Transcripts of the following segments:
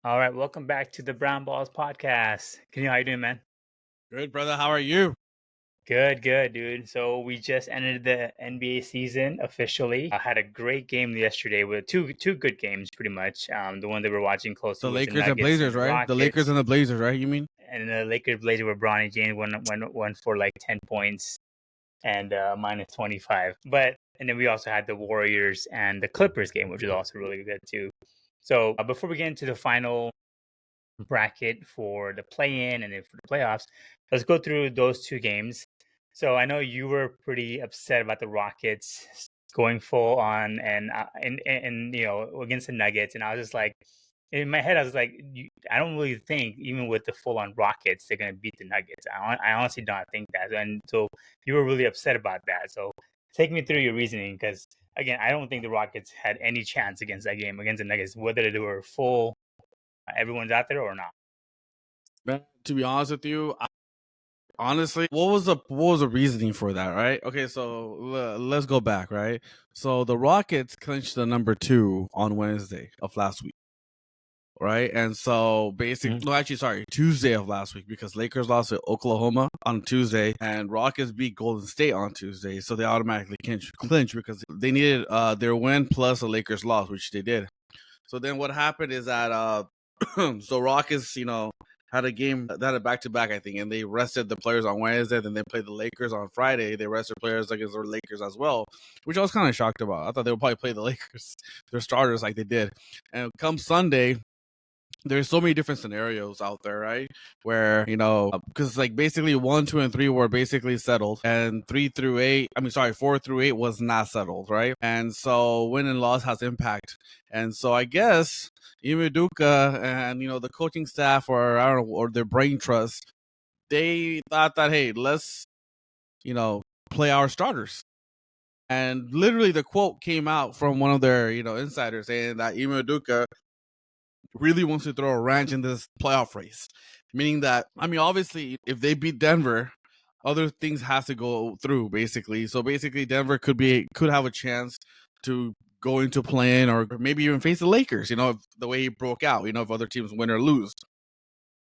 All right, welcome back to the Brown Balls podcast. Kenil, how you doing, man? Good, brother. How are you? Good, dude. So we just ended the NBA season officially. I had a great game yesterday with two good games, pretty much. The one that we're watching closely The was the Lakers and Nuggets and Blazers, the right? The Lakers Rockets, and the Blazers, right? You mean? and the Lakers Blazers were Bronny James one for like 10 points and minus 25. And then we also had the Warriors and the Clippers game, which was also really good too. So before we get into the final bracket for the play-in and then for the playoffs. Let's go through those two games. So I know you were pretty upset about the Rockets going full on and against the Nuggets, and I was just like, in my head, I was like, I don't really think even with the full on Rockets they're gonna beat the Nuggets. I honestly don't think that, and so you were really upset about that. So take me through your reasoning, because again, I don't think the Rockets had any chance against that game against the Nuggets, whether they were full everyone's out there or not. Man, to be honest with you, honestly, what was the reasoning for that, right? Okay, so let's go back, right? So the Rockets clinched the number 2 on Wednesday of last week, right? And so no, actually, sorry, Tuesday of last week, because Lakers lost to Oklahoma on Tuesday and Rockets beat Golden State on Tuesday, so they automatically clinch because they needed their win plus the Lakers loss, which they did. So then what happened is that so Rockets, had a game that had a back-to-back, I think, and they rested the players on Wednesday. Then they played the Lakers on Friday. They rested players against the Lakers as well, which I was kind of shocked about. I thought they would probably play the Lakers, their starters, like they did. And come Sunday, there's so many different scenarios out there, right? Where, because like basically 1, 2, and 3 were basically settled, and 4 through 8 was not settled, right? And so win and loss has impact. And so I guess Ime Duka and, the coaching staff, or I don't know, or their brain trust, they thought that, hey, let's, play our starters. And literally the quote came out from one of their, insiders saying that Ime Duka really wants to throw a wrench in this playoff race. Meaning that, obviously, if they beat Denver, other things has to go through, basically. So basically, Denver could have a chance to go into play-in, or maybe even face the Lakers, if the way he broke out, if other teams win or lose.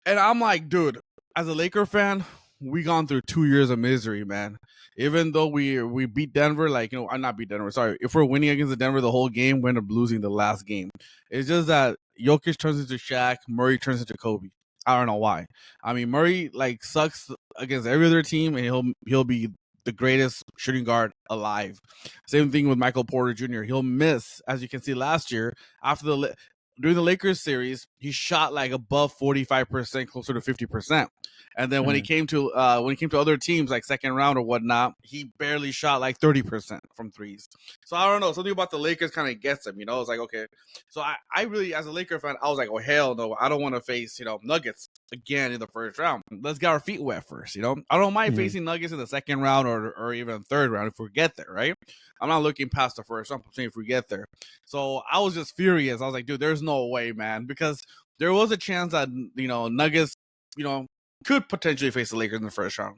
And I'm like, dude, as a Laker fan, we gone through 2 years of misery, man. Even though we beat Denver, like, I'm not beat Denver. Sorry, if we're winning against the Denver the whole game, we end up losing the last game. It's just that Jokic turns into Shaq, Murray turns into Kobe. I don't know why. Murray like sucks against every other team, and he'll be the greatest shooting guard alive. Same thing with Michael Porter Jr. He'll miss, as you can see last year after during the Lakers series, he shot like above 45%, closer to 50%. And then when he came to other teams, like second round or whatnot, he barely shot like 30% from threes. So I don't know, something about the Lakers kind of gets him. It's like, okay. So I really, as a Laker fan, I was like, oh hell no, I don't want to face Nuggets again in the first round. Let's get our feet wet first. I don't mind facing Nuggets in the second round or even third round if we get there, right? I'm not looking past the first round. I'm saying if we get there. So I was just furious. I was like, dude, there's no way, man, because there was a chance that Nuggets, could potentially face the Lakers in the first round.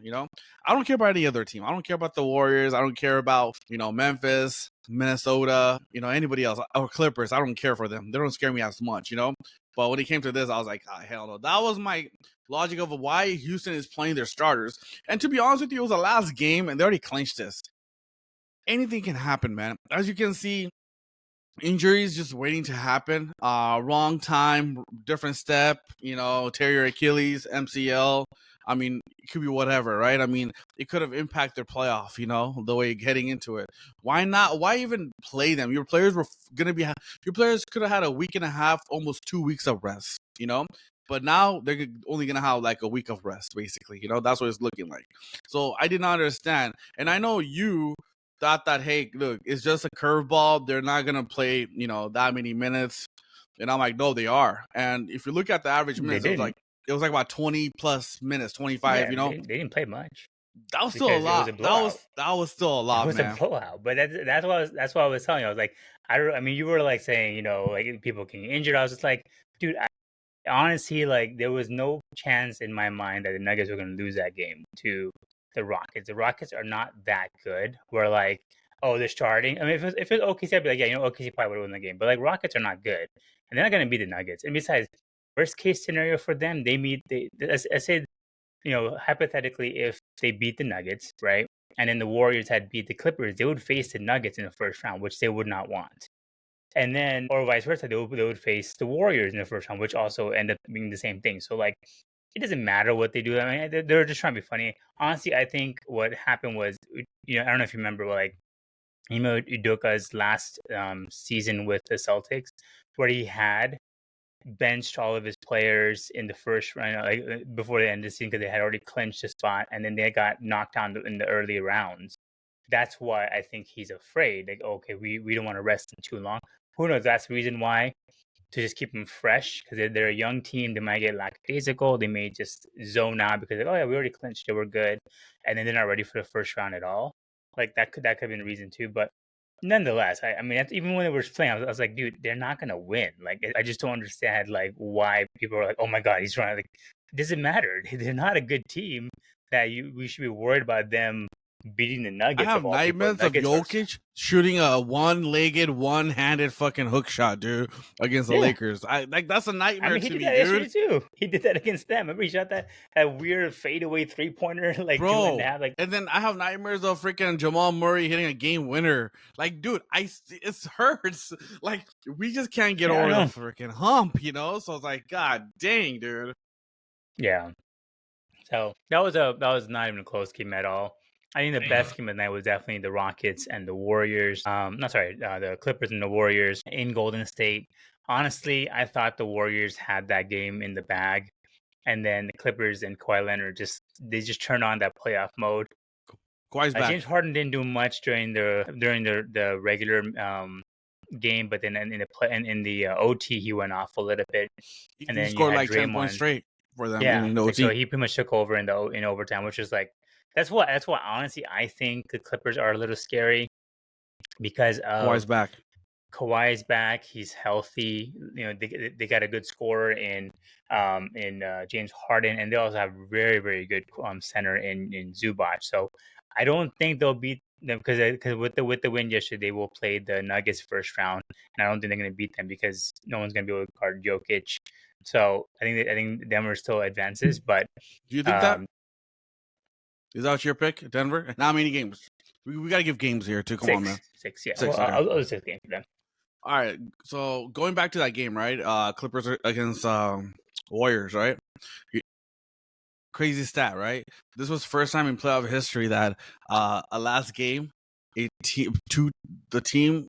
I don't care about any other team. I don't care about the Warriors. I don't care about Memphis, Minnesota, anybody else, or Clippers. I don't care for them. They don't scare me as much. But when it came to this, I was like, oh, hell no. That was my logic of why Houston is playing their starters. And to be honest with you, it was the last game, and they already clinched this. Anything can happen, man. As you can see, injuries just waiting to happen. Wrong time, different step, tear your Achilles, MCL. It could be whatever, right? It could have impacted their playoff, the way getting into it. Why not? Why even play them? Your players your players could have had a week and a half, almost 2 weeks of rest, But now they're only going to have like a week of rest, basically. That's what it's looking like. So I did not understand. And I know you thought that, hey, look, it's just a curveball. They're not going to play, that many minutes. And I'm like, no, they are. And if you look at the average minutes, it was like about 20 plus minutes, 25, Yeah, they didn't play much That was still a because it was a lot. blowout. That was still a It lot, was a man. blowout, but that's what I was telling you. I was like, I mean, you were like saying, like people getting injured. I was just like, dude, honestly, like there was no chance in my mind that the Nuggets were going to lose that game to the Rockets. The Rockets are not that good. We're like, oh, they're starting. I mean, if it was OKC, I'd be like, yeah, OKC probably would have won the game. But like Rockets are not good, and they're not going to beat the Nuggets. And besides, worst case scenario for them, let's say, hypothetically, if they beat the Nuggets, right, and then the Warriors had beat the Clippers, they would face the Nuggets in the first round, which they would not want. And then, or vice versa, they would face the Warriors in the first round, which also end up being the same thing. So, like, it doesn't matter what they do. I mean, they're just trying to be funny. Honestly, I think what happened was, I don't know if you remember, like, Ime Udoka's last season with the Celtics, where he had benched all of his players in the first round, before the end of the season, because they had already clinched a spot, and then they got knocked down in the early rounds. That's why I think he's afraid. Like, okay, we don't want to rest him too long. Who knows? That's the reason why, to just keep them fresh, because they're a young team. They might get lackadaisical. They may just zone out because, like, oh yeah, we already clinched it, we're good, and then they're not ready for the first round at all. Like, that could be the reason too. But nonetheless, I mean, even when they were playing, I was like, dude, they're not gonna win. Like, I just don't understand, like, why people are like, oh my god, he's trying. Like, it doesn't matter. They're not a good team that we should be worried about them beating the I Nuggets have of all people. nightmares of Nuggets are, Jokic shooting a one-legged, one-handed fucking hook shot, dude, against the yeah. Lakers. That's a I nightmare mean, he to did me, that yesterday dude. too. He did that against them. Remember, he shot that weird fadeaway 3-pointer, like two and a Bro, half. Like, and then I have nightmares of freaking Jamal Murray hitting a game winner. Like, dude, it hurts. Like, we just can't get yeah, I over the know. freaking hump, you know? So it's like, god dang, dude. Yeah. So that was not even a close game at all. I think the best game of the night was definitely the Rockets and the Warriors. No, sorry, the Clippers and the Warriors in Golden State. Honestly, I thought the Warriors had that game in the bag, and then the Clippers and Kawhi Leonard just turned on that playoff mode. Kawhi's James back. Harden didn't do much during the regular game, but then in the OT he went off a little bit, and He then you scored had like 10 points Draymond. straight for them Yeah, in like, so OT. he pretty much took over in overtime, which is like, that's why honestly I think the Clippers are a little scary because Kawhi's of back. Kawhi's back. He's healthy. They got a good scorer in James Harden, and they also have very very good center in Zubac. So I don't think they'll beat them because with the win yesterday, they will play the Nuggets first round, and I don't think they're going to beat them because no one's going to be able to guard Jokic. So I think Denver still advances, but Do you think that? um, Is that your pick, Denver? Not many games. We got to give games here, too. Come on, man. six, yeah. 6, Well, okay. I'll just game for them. All right. So going back to that game, right? Clippers against Warriors, right? Crazy stat, right? This was first time in playoff history that a last game, the team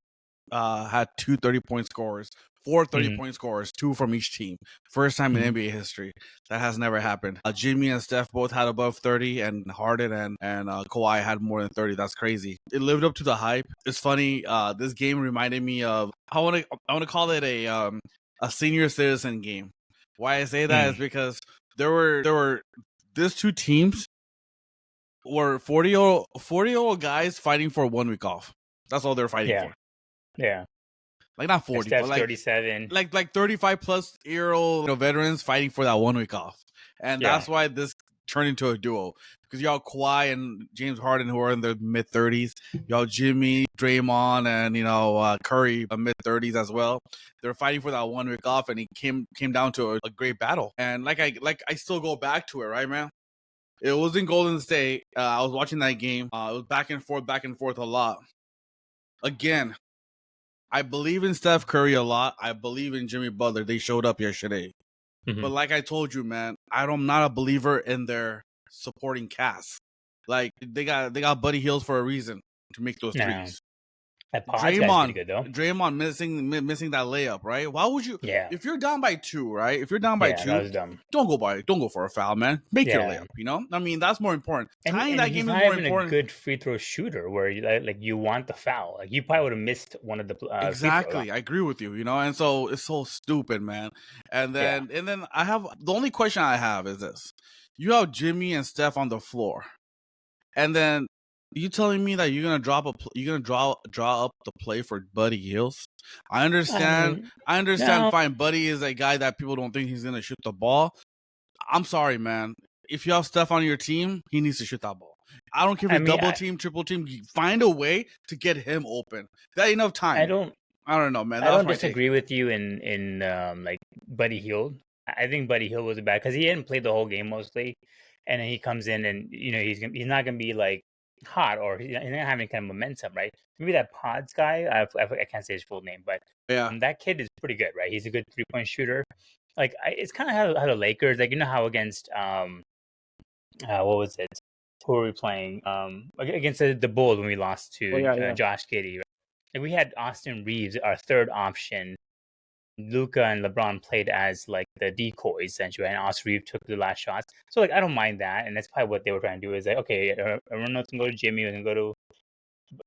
had 2 30-point scorers, 4 30-point scorers, 2 from each team. First time in NBA history. That has never happened. Jimmy and Steph both had above 30, and Harden and Kawhi had more than 30. That's crazy. It lived up to the hype. It's funny. This game reminded me of I want to call it a senior citizen game. Why I say that is because there were these two teams were 40-year-old guys fighting for 1 week off. That's all they're fighting for. Yeah. Like not 40, Steph's but like 37. like 35-plus-year-old veterans fighting for that 1 week off. And that's why this turned into a duo. Because y'all Kawhi and James Harden, who are in their mid-30s, y'all Jimmy, Draymond, and Curry, mid-30s as well. They're fighting for that 1 week off, and it came down to a great battle. And I still go back to it, right, man? It was in Golden State. I was watching that game. It was back and forth a lot. Again, I believe in Steph Curry a lot. I believe in Jimmy Butler. They showed up yesterday. But like I told you, man, I'm not a believer in their supporting cast. Like they got Buddy Hield for a reason to make those threes. That Pod's guy's pretty good though. Draymond missing that layup, right? Why would you? Yeah. If you're down by 2, right? If you're down by 2, that was dumb. don't go for a foul, man. Make your layup. I mean, that's more important. Tying that game is more important. A good free throw shooter where you want the foul. Like, you probably would have missed one of the exactly. I agree with you. And so it's so stupid, man. And then I have the only question I have is this: you have Jimmy and Steph on the floor, and then you telling me that you're gonna draw up the play for Buddy Hield? I understand. No. Fine, Buddy is a guy that people don't think he's gonna shoot the ball. I'm sorry, man. If you have Steph on your team, he needs to shoot that ball. I don't care if it's double team, triple team. Find a way to get him open. That ain't enough time. I don't know, man. I don't disagree with you in like Buddy Hield. I think Buddy Hield was bad because he hadn't played the whole game mostly, and then he comes in and he's not gonna be like hot or he's not have any kind of momentum, right? Maybe that Pods guy, I can't say his full name, but Yeah. that kid is pretty good, right? He's a good 3-point shooter. Like it's kind of how the Lakers, like how against what was it? Who were we playing? Against the Bulls when we lost Oh to yeah, yeah. Josh Giddey. Right? Like we had Austin Reeves, our third option. Luca and LeBron played as like the decoys essentially, and Austin Reeves took the last shots. So like I don't mind that, and that's probably what they were trying to do. Is like okay, everyone else can go to Jimmy, we can go to.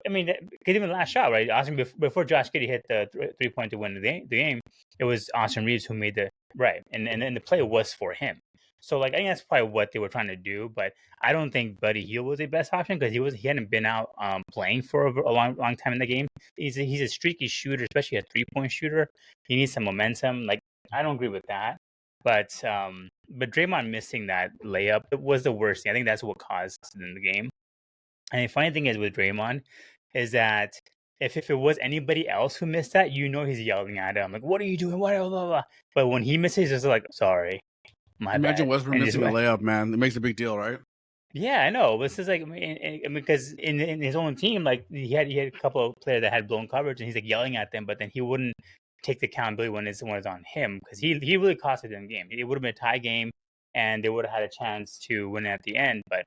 I mean, because even the last shot, right? Austin before Josh Giddey hit the 3-point to win the game, it was Austin Reeves who made the right, and the play was for him. So like I think that's probably what they were trying to do, but I don't think Buddy Hield was the best option because he hadn't been out playing for a long time in the game. He's a streaky shooter, especially a 3-point shooter. He needs some momentum. Like I don't agree with that, but Draymond missing that layup was the worst thing. I think that's what caused in the game. And the funny thing is with Draymond is that if it was anybody else who missed that, he's yelling at him like, "What are you doing? What?" Blah, blah, blah. But when he misses, he's just like, "Sorry, my Imagine bad." Westbrook And just missing a like, layup, man. It makes a big deal, right? yeah, I know. This is like because in his own team, like he had a couple of players that had blown coverage, and he's like yelling at them, but then he wouldn't take the accountability when it's on him because he really cost it in the game. It would have been a tie game, and they would have had a chance to win at the end, but.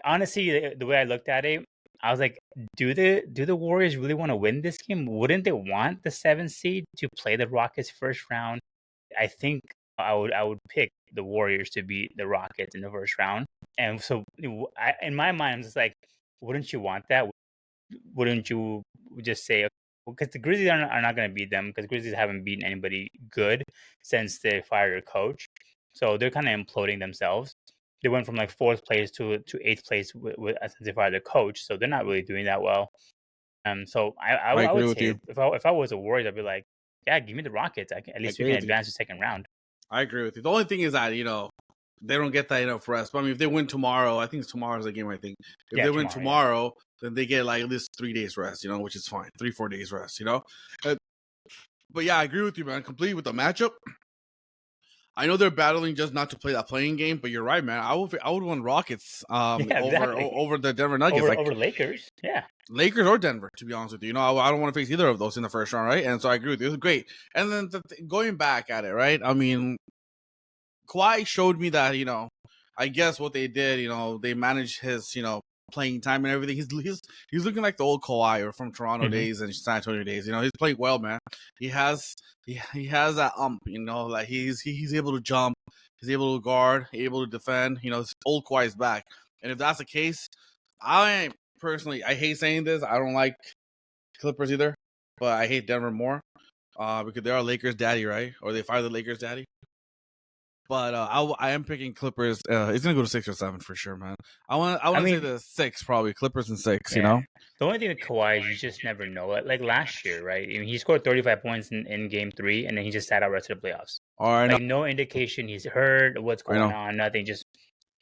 Honestly, the way I looked at it, I was like, do the Warriors really want to win this game? Wouldn't they want the 7th seed to play the Rockets first round? I think I would pick the Warriors to beat the Rockets in the first round. And so in my mind, I'm just like, wouldn't you want that? Wouldn't you just say, because the Grizzlies are not going to beat them because Grizzlies haven't beaten anybody good since they fired their coach. So they're kind of imploding themselves. They went from like 4th place to 8th place since they fired their coach. So they're not really doing that well. So I I agree would with say you. if I was a Warriors, I'd be like, yeah, give me the Rockets. At I least we agree can with you. advance to second round. I agree with you. The only thing is that they don't get that enough rest. But I mean, if they win tomorrow, I think tomorrow's the game. I think if Yeah, they win tomorrow. tomorrow, then they get like at least 3 days rest. Which is fine. 3-4 days rest. But yeah, I agree with you, man. Completely with the matchup. I know they're battling just not to play that playing game, but you're right, man. I would want Rockets Yeah, exactly. over the Denver Nuggets, Over Lakers. Yeah. Lakers or Denver, to be honest with you. I don't want to face either of those in the first round, right? And so I agree with you. It was great. And then going back at it, right? I mean, Kawhi showed me that, I guess what they did, they managed his, playing time and everything. He's looking like the old Kawhi or from Toronto days and San Antonio days. He's playing well, man. He has that like he's able to jump, he's able to guard, able to defend. Old Kawhi's back. And if that's the case, I hate saying this. I don't like Clippers either, but I hate Denver more because they are Lakers daddy, right? Or they fire the Lakers daddy. But I am picking Clippers. It's gonna go to 6 or 7 for sure, man. I want to say the 6 probably Clippers and 6. Yeah. The only thing with Kawhi is you just never know. Like last year, right? I mean, he scored 35 points in Game 3, and then he just sat out rest of the playoffs. All right, like no indication he's hurt. What's I going know. on? Nothing. Just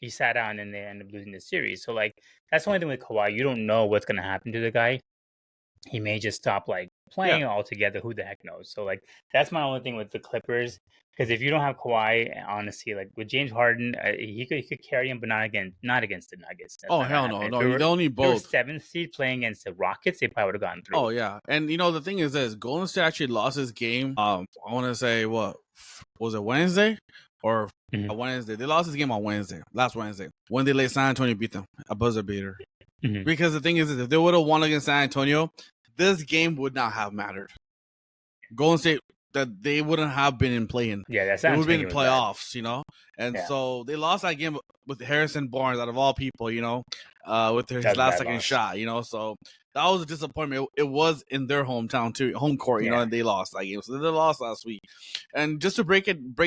he sat out, and then they end up losing the series. So like that's the only thing with Kawhi. You don't know what's gonna happen to the guy. He may just stop like playing altogether. Who the heck knows? So like that's my only thing with the Clippers. Because if you don't have Kawhi, honestly, like with James Harden, he could carry him, but not against the Nuggets. That's Oh not hell gonna no, happen. no, you don't need If they were both. 7th seed playing against the Rockets, they probably would have gone through. Oh yeah, and the thing is this: Golden State actually lost this game. I want to say what was it, Wednesday or Wednesday? They lost this game on last Wednesday, when they let San Antonio beat them, a buzzer beater. Because the thing is, if they would have won against San Antonio, this game would not have mattered. Golden State, that they wouldn't have been in play-in. Yeah, that's it would have been in playoffs, And so they lost that game with Harrison Barnes, out of all people, with his last second shot, So that was a disappointment. It was in their hometown too, home court, and they lost that game. So they lost last week. And just to break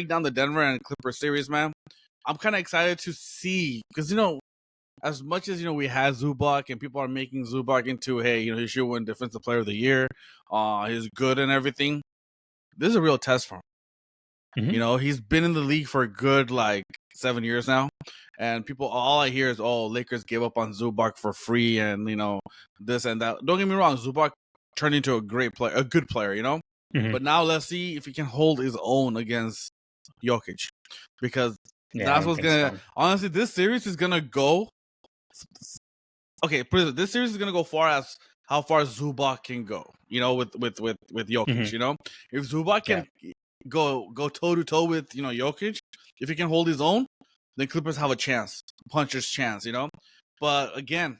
down the Denver and Clippers series, man, I'm kind of excited to see, because as much as we had Zubac and people are making Zubac into, hey, he should win Defensive Player of the Year, he's good and everything. This is a real test for him. He's been in the league for a good 7 years now, and all I hear is, oh, Lakers gave up on Zubac for free, and this and that. Don't get me wrong, Zubac turned into a great player, a good player. Mhm. But now let's see if he can hold his own against Jokic, because Yeah, I that's don't what's think gonna. so. Honestly, this series is gonna go. Okay, this series is gonna go far as how far Zubac can go. With Jokic. Mhm. If Zubac Yeah. can go toe to toe with Jokic, if he can hold his own, then Clippers have a chance, puncher's chance. But again,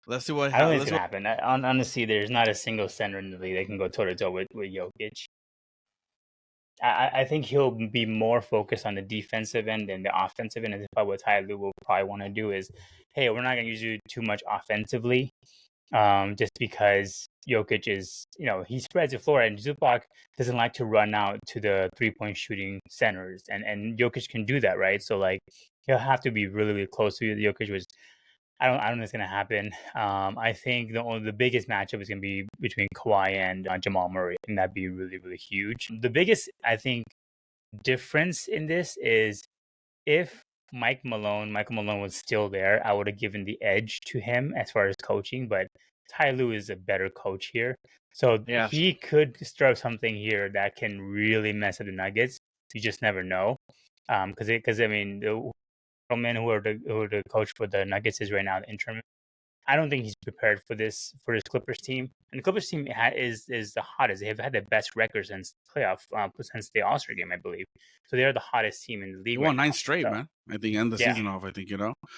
let's see what I don't think it's let's see gonna what. happen. Honestly, there's not a single center in the league that can go toe to toe with Jokic. I think he'll be more focused on the defensive end than the offensive end. And that's probably what Ty Lue will probably want to do is, hey, we're not going to use you too much offensively, just because Jokic is, he spreads the floor, and Zubac doesn't like to run out to the 3-point shooting centers, and Jokic can do that, right? So like he'll have to be really, really close to Jokic, which I don't know if it's gonna happen. I think the biggest matchup is gonna be between Kawhi and Jamal Murray, and that'd be really, really huge. The biggest, I think, difference in this is if Michael Malone was still there, I would have given the edge to him as far as coaching. But Ty Lue is a better coach here, so Yeah, he could stir up something here that can really mess up the Nuggets. You just never know, because I mean, the men who are the coach for the Nuggets is right now the interim. I don't think he's prepared for this Clippers team. And the Clippers team is the hottest. They've had the best record since playoff since the All Star game, I believe. So they're the hottest team in the he league right won 9 now. straight, So man. I think end the yeah, season off. I think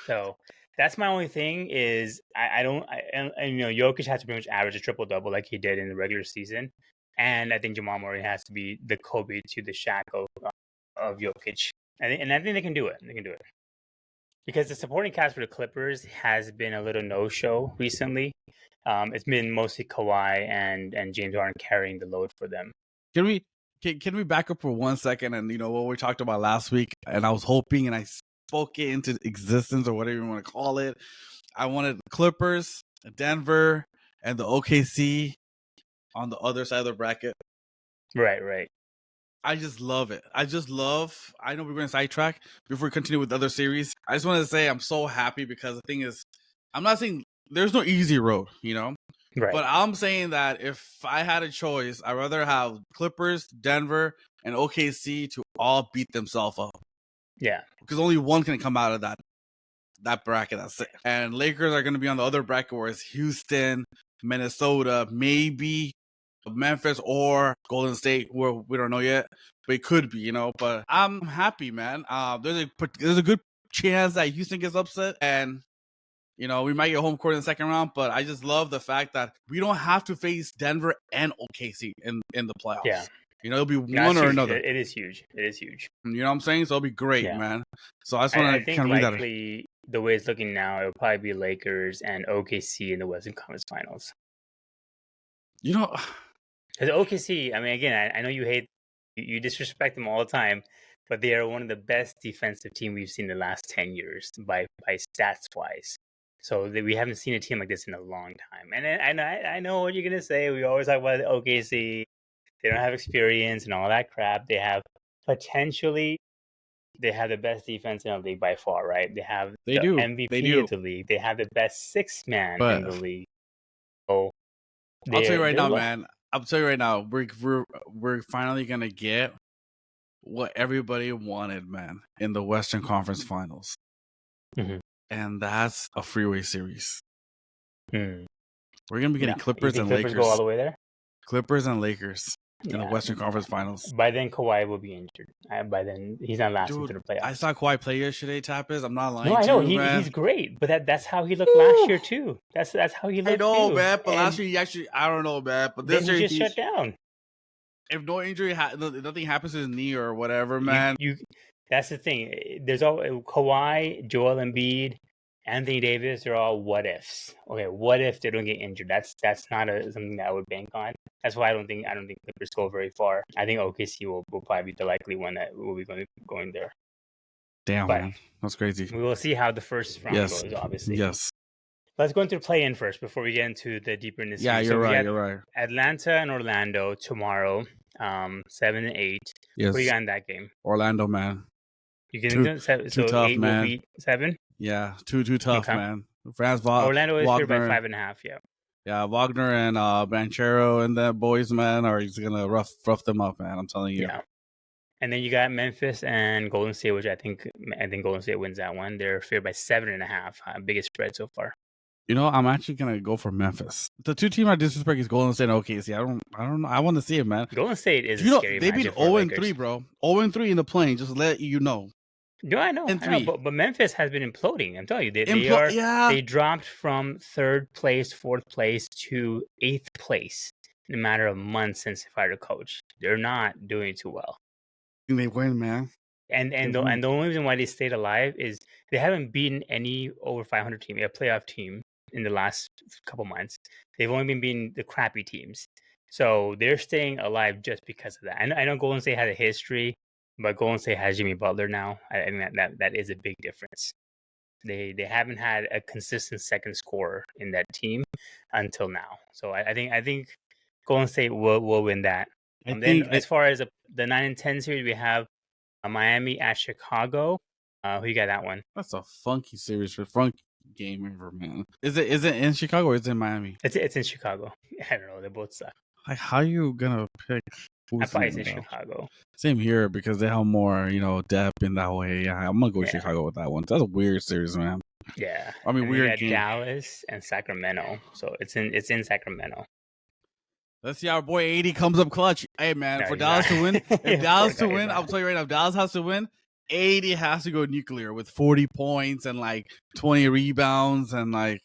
so that's my only thing is I don't and Jokic has to pretty much average a triple double like he did in the regular season, and I think Jamal Murray has to be the Kobe to the Shaq of Jokic. And I think they can do it. They can do it. Because the supporting cast for the Clippers has been a little no-show recently. It's been mostly Kawhi and James Harden carrying the load for them. Can we can we back up for 1 second and what we talked about last week? And I was hoping and I spoke it into existence or whatever you want to call it. I wanted Clippers, Denver, and the OKC on the other side of the bracket. Right. I just love it. I know we're going to sidetrack before we continue with other series. I just wanted to say I'm so happy because the thing is, I'm not saying there's no easy road, Right. but I'm saying that if I had a choice, I'd rather have Clippers, Denver, and OKC to all beat themselves up. Yeah. Because only one can come out of that bracket. That's it. And Lakers are going to be on the other bracket where it's Houston, Minnesota, maybe Memphis or Golden State, where we don't know yet, but it could be, But I'm happy, man. There's a good chance that Houston gets upset, and we might get home court in the second round. But I just love the fact that we don't have to face Denver and OKC in the playoffs. Yeah. It'll be No, one or huge. another. It is huge. It is huge. You know what I'm saying? So it'll be great, Yeah. man. So I just I want to think kind of read that. likely the way it's looking now, it'll probably be Lakers and OKC in the Western Conference Finals. Because OKC, I mean, again, I know you disrespect them all the time, but they are one of the best defensive team we've seen in the last 10 years by stats wise. So we haven't seen a team like this in a long time. And I know what you're gonna say. We always talk about OKC. They don't have experience and all that crap. They have the best defense in the league by far, right? They have the MVP of the league. They have the best six man in the league. So I'll tell you right now, man. I'll tell you right now, we're finally gonna get what everybody wanted, man, in the Western Conference Finals, and that's a freeway series. We're gonna be getting Clippers and Lakers. Go all the way there. Clippers and Lakers in the Western Conference Finals. By then, Kawhi will be injured. By then, he's not lasting to the playoffs. I saw Kawhi play yesterday, Tapas. I'm not lying. No, I know he's great, but that's how he looked last year too. That's how he looked. I know, man. But last year he actually, I don't know, man. But this year he just shut down. If no injury, nothing happens to his knee or whatever, man. That's the thing. There's all Kawhi, Joel Embiid, Anthony Davis. They're all what ifs. Okay, what if they don't get injured? That's not something that I would bank on. That's why I don't think Clippers go very far. I think OKC will probably be the likely one that will be going there. Damn, man, that's crazy. We will see how the first round goes. Obviously, yes. Let's go into the play-in first before we get into the deeper in the series. Yeah, you're right. Atlanta and Orlando tomorrow, 7 and 8. Yes. Who you got in that game? Orlando, man. You getting too tough, 8 man. Will beat 7? Yeah, too tough, man. Franz Wagner. Orlando is here by 5.5. Yeah. Yeah, Wagner and Banchero and the boys, man, are he's gonna rough them up, man. I'm telling you. Yeah. And then you got Memphis and Golden State, which I think Golden State wins that one. They're favored by 7.5, biggest spread so far. You know, I'm actually gonna go for Memphis. The two teams I disrespect is Golden State and OKC. I don't know. I want to see it, man. Golden State is You a know, scary they've been matchup for 0-3, Lakers. bro. 0-3 in the plane. Just let you know. No, I know, but Memphis has been imploding. I'm telling you, they dropped from third place, fourth place to eighth place in a matter of months since they fired a coach. They're not doing too well. They win, man. And the only reason why they stayed alive is they haven't beaten any over 500 team, a playoff team in the last couple months. They've only been beating the crappy teams, so they're staying alive just because of that. I know Golden State had a history, but Golden State has Jimmy Butler now. I think that is a big difference. They haven't had a consistent second scorer in that team until now. So I think Golden State will win that. Then as far as the 9 and 10 series, we have Miami at Chicago. Who you got that one? That's a funky series for funky game ever, man. Is it in Chicago or is it in Miami? It's in Chicago. I don't know. They both suck. Like, how are you gonna pick? I probably say Chicago. Same here because they have more, depth in that way. I'm gonna go with Chicago with that one. That's a weird series, man. Yeah, I mean, weird game. Dallas and Sacramento, so it's in Sacramento. Let's see our boy 80 comes up clutch. Hey man, for Dallas to win, if Dallas to win, I'll tell you right now, if Dallas has to win, 80 has to go nuclear with 40 points and like 20 rebounds and like.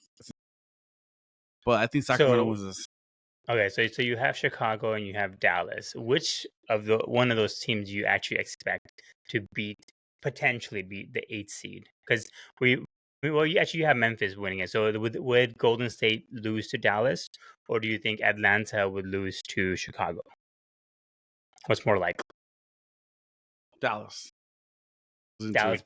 But I think Sacramento wins this. Okay, so you have Chicago and you have Dallas. Which of one of those teams do you actually expect to potentially beat the 8th seed? Because you have Memphis winning it. So would Golden State lose to Dallas, or do you think Atlanta would lose to Chicago? What's more likely? Dallas. Dallas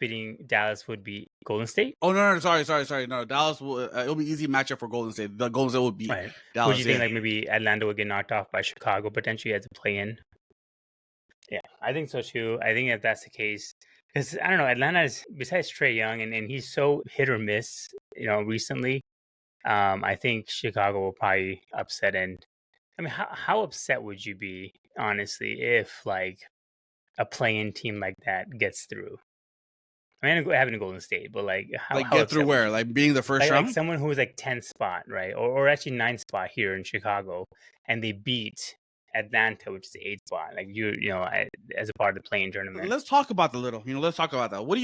would be Golden State. Oh no, sorry. No, Dallas will. It'll be easy matchup for Golden State. The Golden State will beat Dallas. Would you think like maybe Atlanta would get knocked off by Chicago potentially as a play-in? Yeah, I think so too. I think if that's the case, because I don't know, Atlanta is, besides Trae Young, and he's so hit or miss, recently. I think Chicago will probably upset. And I mean, how upset would you be, honestly, if like a play-in team like that gets through? I mean, having a Golden State, but like how get through where? Like being the first round? Like someone who was like 10th spot, right? Or actually 9th spot here in Chicago, and they beat Atlanta, which is the 8th spot. Like as a part of the play-in tournament. Let's talk about let's talk about that. What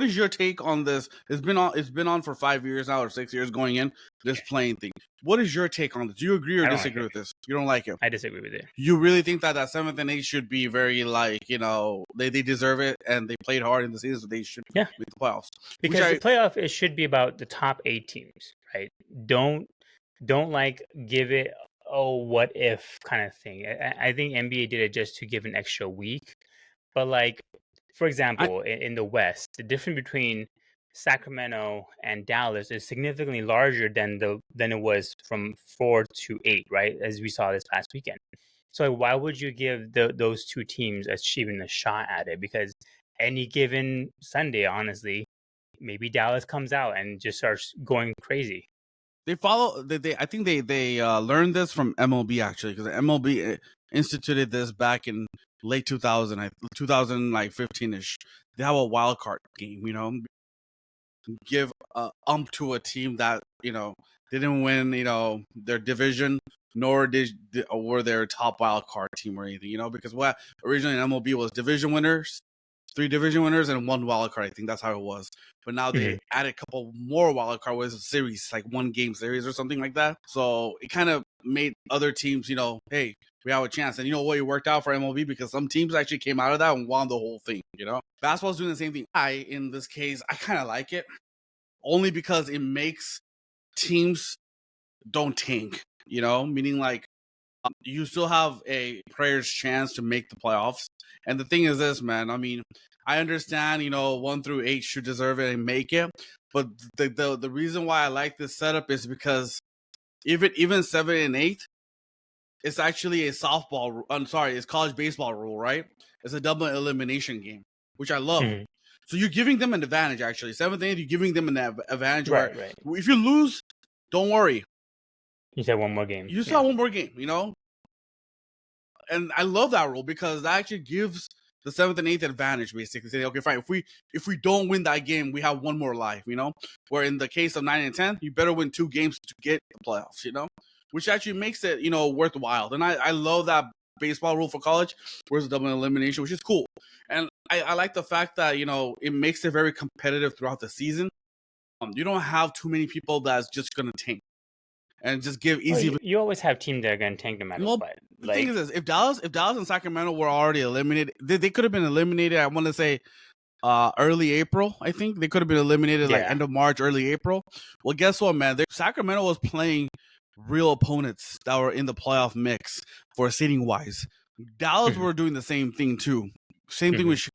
is your take on this? It's been on for 5 years now or 6 years going in, this play-in thing. What is your take on this? Do you agree or disagree with this? You don't like it? I disagree with it. You really think that 7th and 8th should be very they deserve it and they played hard in the season, so they should make the playoffs? Because the playoff, it should be about the top 8 teams, right? Don't like give it what if kind of thing. I think NBA did it just to give an extra week. But like, for example, in the West, the difference between Sacramento and Dallas is significantly larger than it was from 4 to 8, right? As we saw this past weekend. So why would you give those two teams even a shot at it? Because any given Sunday, honestly, maybe Dallas comes out and just starts going crazy. They follow. I think they learned this from MLB actually, because MLB instituted this back in late 2015ish. They have a wild card game, give to a team that didn't win their division, nor were their top wild card team or anything, because what originally in MLB was division winners, 3 division winners and 1 wild card. I think that's how it was. But now they added a couple more wild card with a series, like 1 game series or something like that. So it kind of made other teams, hey, we have a chance. And it worked out for MLB because some teams actually came out of that and won the whole thing, Basketball's doing the same thing. In this case, I kind of like it only because it makes teams don't tank, meaning like you still have a player's chance to make the playoffs. And the thing is this, man, I mean, I understand, 1 through 8 should deserve it and make it. But the reason why I like this setup is because even 7 and 8, it's actually a it's college baseball rule, right? It's a double elimination game, which I love. So you're giving them an advantage, actually. 7th and 8th, you're giving them an advantage. Right. If you lose, don't worry. You said one more game. You still have one more game, you know? And I love that rule because that actually gives the 7th and 8th advantage, basically. Say, okay, fine, if we don't win that game, we have one more life, you know? Where in the case of 9 and 10, you better win 2 games to get the playoffs, you know? Which actually makes it, you know, worthwhile. And I love that baseball rule for college, where's the double elimination, which is cool. And I like the fact that, you know, it makes it very competitive throughout the season. You don't have too many people that's just going to tank and just give easy. Well, you always have teams that are going to tank no matter what. The thing is this: if Dallas and Sacramento were already eliminated, they could have been eliminated. I want to say early April. I think they could have been eliminated like end of March, early April. Well, guess what, man? Sacramento was playing real opponents that were in the playoff mix for seeding wise. Dallas were doing the same thing too. Same thing with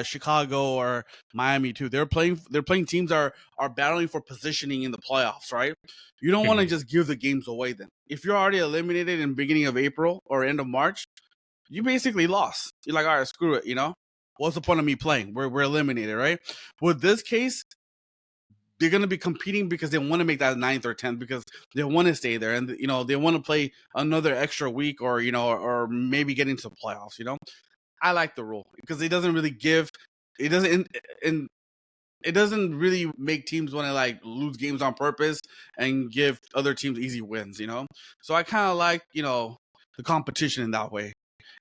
Chicago or Miami too. They're playing teams that are battling for positioning in the playoffs, right? You don't want to just give the games away then. If you're already eliminated in the beginning of April or end of March, you basically lost. You're like, all right, screw it, you know? What's the point of me playing? We're eliminated, right? With this case, they're going to be competing because they want to make that 9th or 10th because they want to stay there and, you know, they want to play another extra week or, you know, or maybe get into the playoffs, you know? I like the rule because it doesn't really give it doesn't really make teams want to like lose games on purpose and give other teams easy wins, you know. So I kind of like, you know, the competition in that way,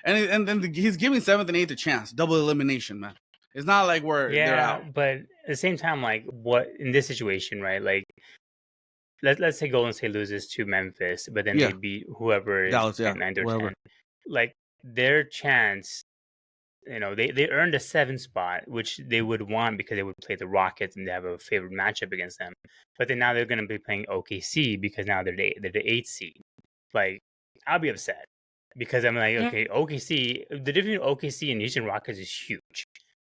and then he's giving 7th and 8th a chance, double elimination, man. It's not like they're out. But at the same time, like what in this situation, right? Like let's say Golden State loses to Memphis, but then they beat whoever is Dallas, 9 or 10. Like their chance, you know, they earned a 7th spot, which they would want because they would play the Rockets and they have a favorite matchup against them. But then now they're going to be playing OKC because now they're the 8th seed. Like, I'll be upset because I'm like, okay, OKC, the difference between OKC and Houston Rockets is huge,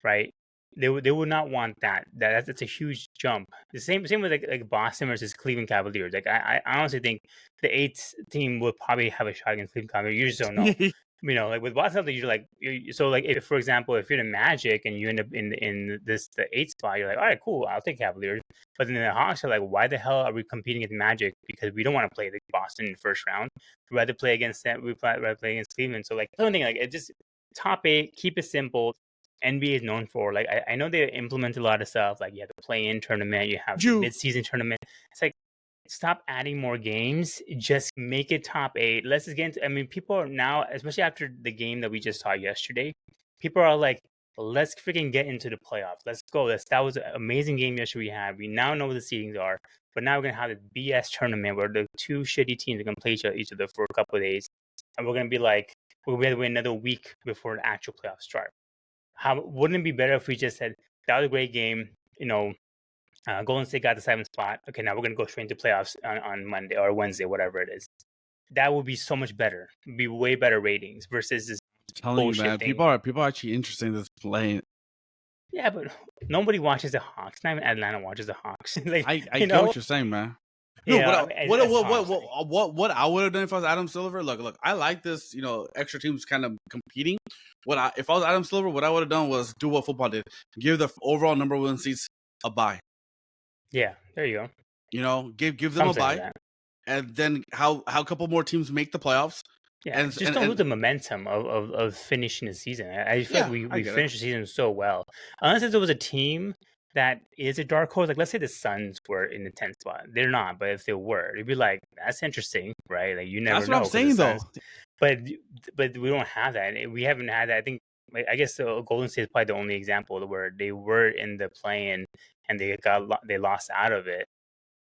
right? They would not want that. That's a huge jump. The same with like Boston versus Cleveland Cavaliers. Like I honestly think the 8th team would probably have a shot against Cleveland Cavaliers. You just don't know. You know, like with Boston, you're like, so like if, for example, if you're the Magic and you end up in the 8th spot, you're like, all right, cool, I'll take Cavaliers. But then the Hawks are like, why the hell are we competing against Magic? Because we don't want to play the Boston in the first round. We'd rather play against them. We'd rather play against Cleveland. So like, something like it just top 8, keep it simple. NBA is known for like I know they implement a lot of stuff like you have the play-in tournament, you have the mid-season tournament. It's like stop adding more games. Just make it top 8. Let's just get into. I mean, people are now, especially after the game that we just saw yesterday, people are like, let's freaking get into the playoffs. Let's go. That was an amazing game yesterday we had. We now know what the seedings are, but now we're gonna have the BS tournament where the 2 shitty teams are gonna play each other for a couple of days, and we're gonna be like, we're gonna wait another week before the actual playoffs start. Wouldn't it be better if we just said that was a great game, you know? Golden State got the 7th spot. Okay, now we're gonna go straight into playoffs on Monday or Wednesday, whatever it is. That would be so much better. It'd be way better ratings versus this bullshit you, man, thing. People are actually interested in this playing. Yeah, but nobody watches the Hawks. Not even Atlanta watches the Hawks. Like, I get what you're saying, man. No, yeah, what I would have done if I was Adam Silver? Look, I like this, you know, extra teams kind of competing. If I was Adam Silver, what I would have done was do what football did: give the overall number 1 seeds a bye. Yeah, there you go. You know, give them something a bye, and then how a couple more teams make the playoffs. Yeah, and just don't lose the momentum of finishing the season. I feel like we finished the season so well. Unless there was a team that is a dark horse, like let's say the Suns were in the 10th spot. They're not, but if they were, it'd be like, that's interesting, right? Like you never know. That's what I'm saying, though. But we don't have that. We haven't had that. I think, I guess Golden State is probably the only example where they were in the play-in and they lost out of it.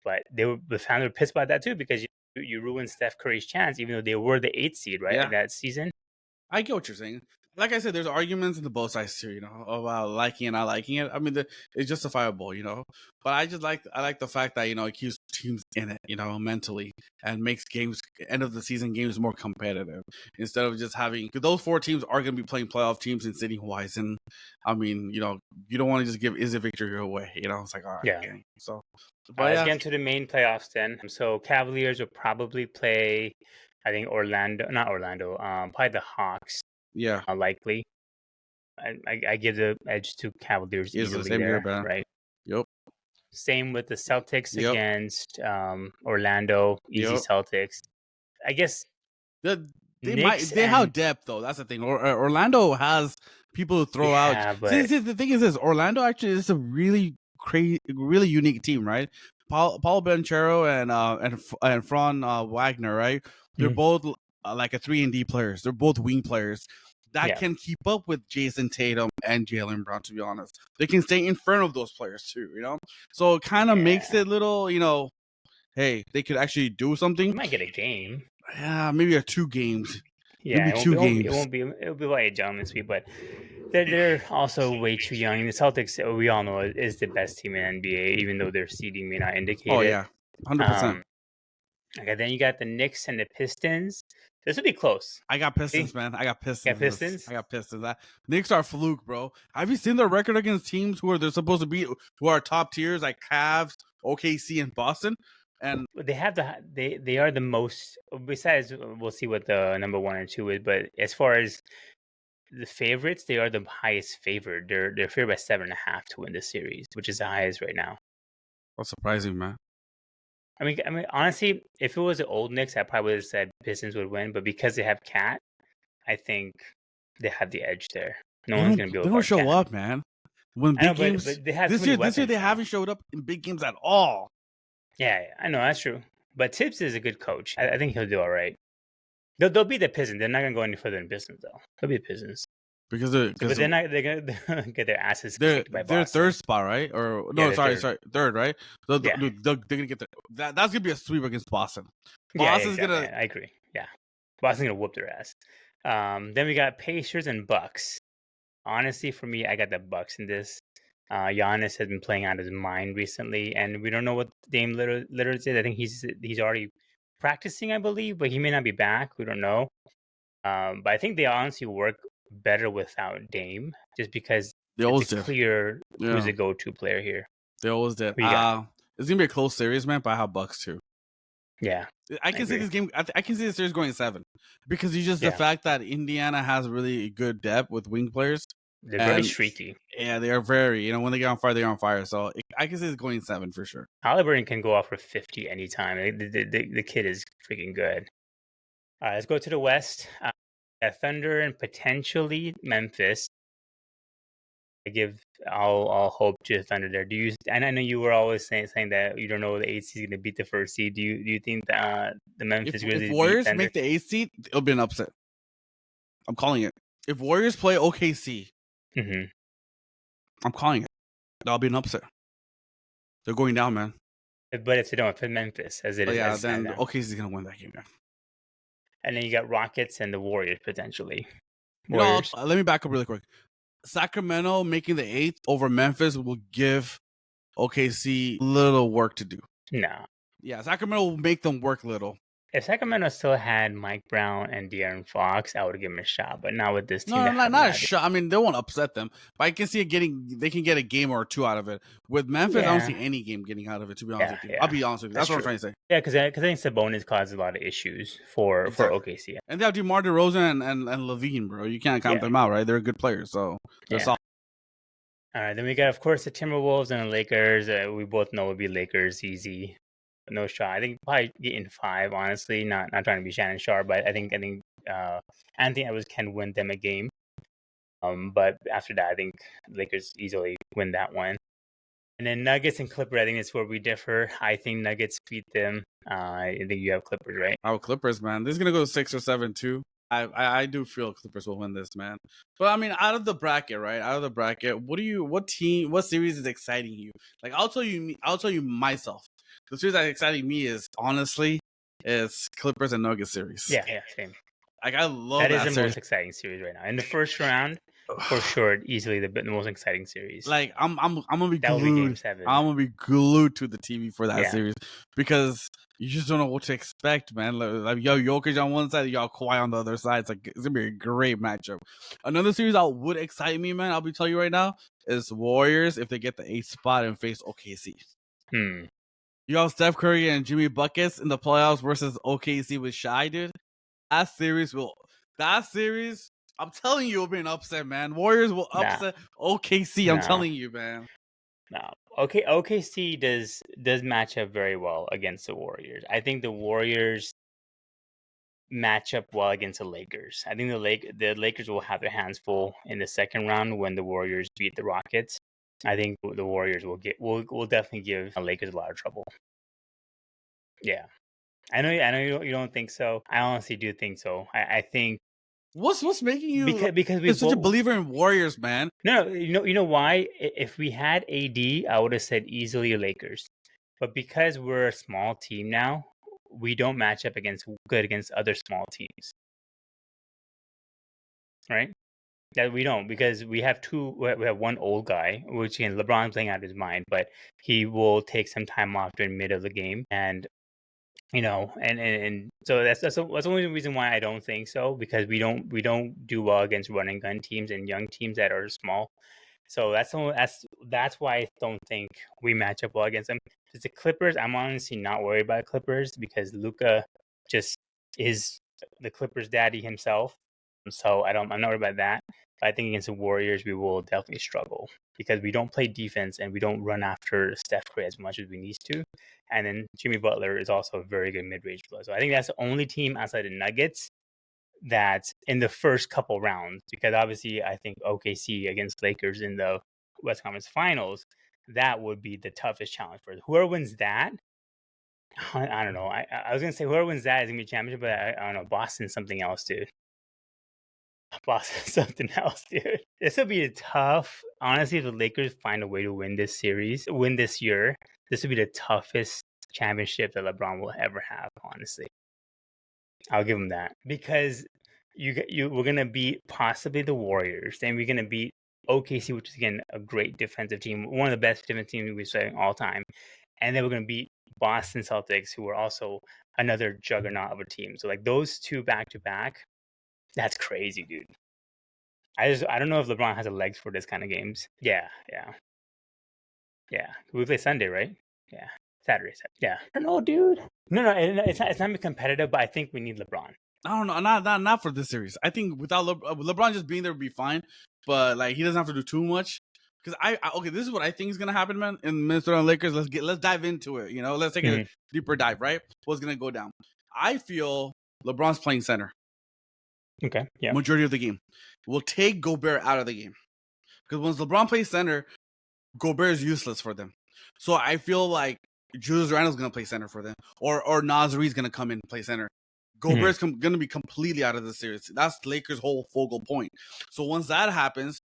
But the fans were pissed about that too because you ruined Steph Curry's chance, even though they were the 8th seed, right? Yeah. That season. I get what you're saying. Like I said, there's arguments in the both sides here, you know, about liking and not liking it. I mean, it's justifiable, you know. But I like the fact that, you know, it keeps teams in it, you know, mentally, and makes end of the season games more competitive instead of just having, because those 4 teams are going to be playing playoff teams in city wise, and I mean, you know, you don't want to just give a victory away, you know. It's like, all right, yeah. Okay. So, but let's get into the main playoffs then. So Cavaliers will probably play, I think probably the Hawks. Yeah, likely. I give the edge to Cavaliers easily there, right? Yep. Same with the Celtics Yep. against Orlando, easy Yep. Celtics. I guess Knicks They have and depth though. That's the thing. Orlando has people to throw out. yeah, See, but the thing is this: Orlando actually is a really really unique team, right? Paul Banchero and Fran Wagner, right? They're Mhm. both like a 3-and-D players. They're both wing players that yeah, can keep up with Jason Tatum and Jalen Brown. To be honest, they can stay in front of those players too. So it kind of makes yeah. it little, hey, they could actually do something. You might get a game. Yeah, maybe 2 games. Yeah, Maybe it won't two be. It won't be. It games. won't be. It'll be like a gentleman's sweep, but they're also way too young. The Celtics, we all know, is the best team in NBA, even though their seeding may not indicate Oh it. yeah, 100%. Um, okay, then you got the Knicks and the Pistons. This will be close. I got Pistons, See, man. I got you Pistons. got Pistons. I got Pistons. Knicks are fluke, bro. Have you seen their record against teams who they're supposed to beat, who are top tiers like Cavs, OKC, and Boston? And They have they are the most. Besides, we'll see what the number 1 or 2 is. But as far as the favorites, they are the highest favored. They're favored by 7.5 to win this series, which is the highest right now. that's surprising, man. I mean, honestly, if it was the old Knicks, I probably would have said Pistons would win. But because they have Cat, I think they have the edge there. No one's gonna be able They to don't guard show Cat. up, man. When I know, big games but they have too this many year, weapons they now. haven't showed up in big games at all. Yeah, I know that's true. But Tibbs is a good coach. I think he'll do all right. They'll be the Pistons. They're not gonna go any further than Pistons though. They'll be the Pistons. Because But they're not. They're gonna get their asses they're kicked by they're Boston. third spot, right? Or Yeah, no, they're sorry, third, right? Yeah. They're gonna get that's gonna be a sweep against Boston. Yeah, Boston's exactly. gonna. I agree. Yeah, Boston's gonna whoop their ass. Then we got Pacers and Bucks. Honestly, for me, I got the Bucks in this. Giannis has been playing out of his mind recently, and we don't know what Dame Lillard is. I think he's already practicing, I believe, but he may not be back. We don't know. But I think they honestly work better without Dame, just because They it's always a did. clear who's Yeah, the go-to player here. they always did. Who you got? It's gonna be a close series, man. But I have Bucks too. Yeah, I can see agree. this game. I can see the series going 7 because it's just the Yeah. fact that Indiana has really good depth with wing players. They're very And streaky. yeah, they are very. When they get on fire, they're on fire. So I can see it's going 7 for sure. Halliburton can go off for 50 anytime. The kid is freaking good. All right, let's go to the West. Thunder and potentially Memphis. I'll hope to the Thunder there. And I know you were always saying that you don't know the 8th seed is going to beat the 1st seed. Do you think that the Memphis Grizzlies If Warriors beat Thunder? make the 8th seed, it'll be an upset. I'm calling it. If Warriors play OKC, Mm-hmm. I'm calling it. That'll be an upset. They're going down, man. But if they don't, if Memphis as it is, Yeah, as then now. OKC is gonna win that game. Yeah. And then you got Rockets and the Warriors potentially. Let me back up really quick. Sacramento making the 8th over Memphis will give OKC little work to do. No. Yeah, Sacramento will make them work little. If Sacramento still had Mike Brown and De'Aaron Fox, I would give him a shot. But not with this team. No, not a shot. I mean, they won't upset them, but I can see they can get a game or 2 out of it. With Memphis, I don't see any game getting out of it. To be honest with you, I'll be honest with you. That's what I'm trying to say. Yeah, because I think Sabonis causes a lot of issues for OKC. And they have DeMar DeRozan and Levine, bro. You can't count them out, right? They're good players, so they're solid. All right, then we got, of course, the Timberwolves and the Lakers. We both know it would be Lakers easy. No shot. I think probably getting 5, honestly. Not trying to be Shannon Sharp, but I think Anthony Edwards can win them a game. But after that, I think Lakers easily win that one. And then Nuggets and Clippers, I think that's where we differ. I think Nuggets beat them. I think you have Clippers, right? Our Clippers, man. This is gonna go 6 or 7 too. I do feel Clippers will win this, man. But I mean, out of the bracket, right? Out of the bracket, what series is exciting you? Like, I'll tell you myself. The series that's exciting me is honestly Clippers and Nuggets series. Yeah, same. Like, I love that is the series. most exciting series right now. In the first round, for sure, easily the most exciting series. Like, I'm gonna be that glued. Will be Game 7. I'm gonna be glued to the TV for that series because you just don't know what to expect, man. Like Jokic on one side, y'all Kawhi on the other side. It's gonna be a great matchup. Another series that would excite me, man. I'll be telling you right now is Warriors if they get the 8th spot and face OKC. You have Steph Curry and Jimmy Buckets in the playoffs versus OKC with Shai, dude. That series, I'm telling you, will be an upset, man. Warriors will upset OKC. I'm telling you, man. No. OKC does match up very well against the Warriors. I think the Warriors match up well against the Lakers. I think the Lakers will have their hands full in the second round when the Warriors beat the Rockets. I think the Warriors will definitely give the Lakers a lot of trouble. Yeah, I know you don't think so. I honestly do think so. I think What's making you because we such a believer in Warriors, man? No, you know why? If we had AD, I would have said easily Lakers. But because we're a small team now, we don't match up against other small teams, right? That we don't, because we have one old guy, which again LeBron's playing out of his mind, but he will take some time off during mid of the game, and and so that's the only reason why I don't think so, because we don't do well against run and gun teams and young teams that are small. So that's why I don't think we match up well against them. Because the Clippers, I'm honestly not worried about Clippers, because Luka just is the Clippers daddy himself. So I'm not worried about that. But I think against the Warriors, we will definitely struggle, because we don't play defense and we don't run after Steph Curry as much as we need to. And then Jimmy Butler is also a very good mid-range player. So I think that's the only team outside the Nuggets that in the first couple rounds, because obviously I think OKC against Lakers in the West Conference Finals, that would be the toughest challenge for us. Whoever wins that, I don't know. I was gonna say whoever wins that is gonna be championship, but I don't know. Boston's something else, dude. Boston's something else, dude. This will be tough. Honestly, if the Lakers find a way to win this year, this will be the toughest championship that LeBron will ever have. Honestly, I'll give him that, because we're gonna beat possibly the Warriors, then we're gonna beat OKC, which is again a great defensive team, one of the best defensive teams we've seen all time, and then we're gonna beat Boston Celtics, who are also another juggernaut of a team. So like those two back to back, that's crazy, dude. I don't know if LeBron has the legs for this kind of games. Yeah. We play Sunday, right? Yeah, Saturday. Yeah, I don't know, dude. No, it's not competitive, but I think we need LeBron. I don't know, not for this series. I think without LeBron just being there would be fine, but like he doesn't have to do too much. Because okay, this is what I think is gonna happen, man. In Minnesota and Lakers, let's dive into it. Let's take a deeper dive. Right, what's gonna go down? I feel LeBron's playing center. Okay, yeah. Majority of the game, we'll take Gobert out of the game, because once LeBron plays center, Gobert is useless for them. So I feel like Julius Randle's gonna play center for them, or Naz Reid's gonna come in and play center. Gobert's going to be completely out of the series. That's Lakers' whole focal point. So once that happens,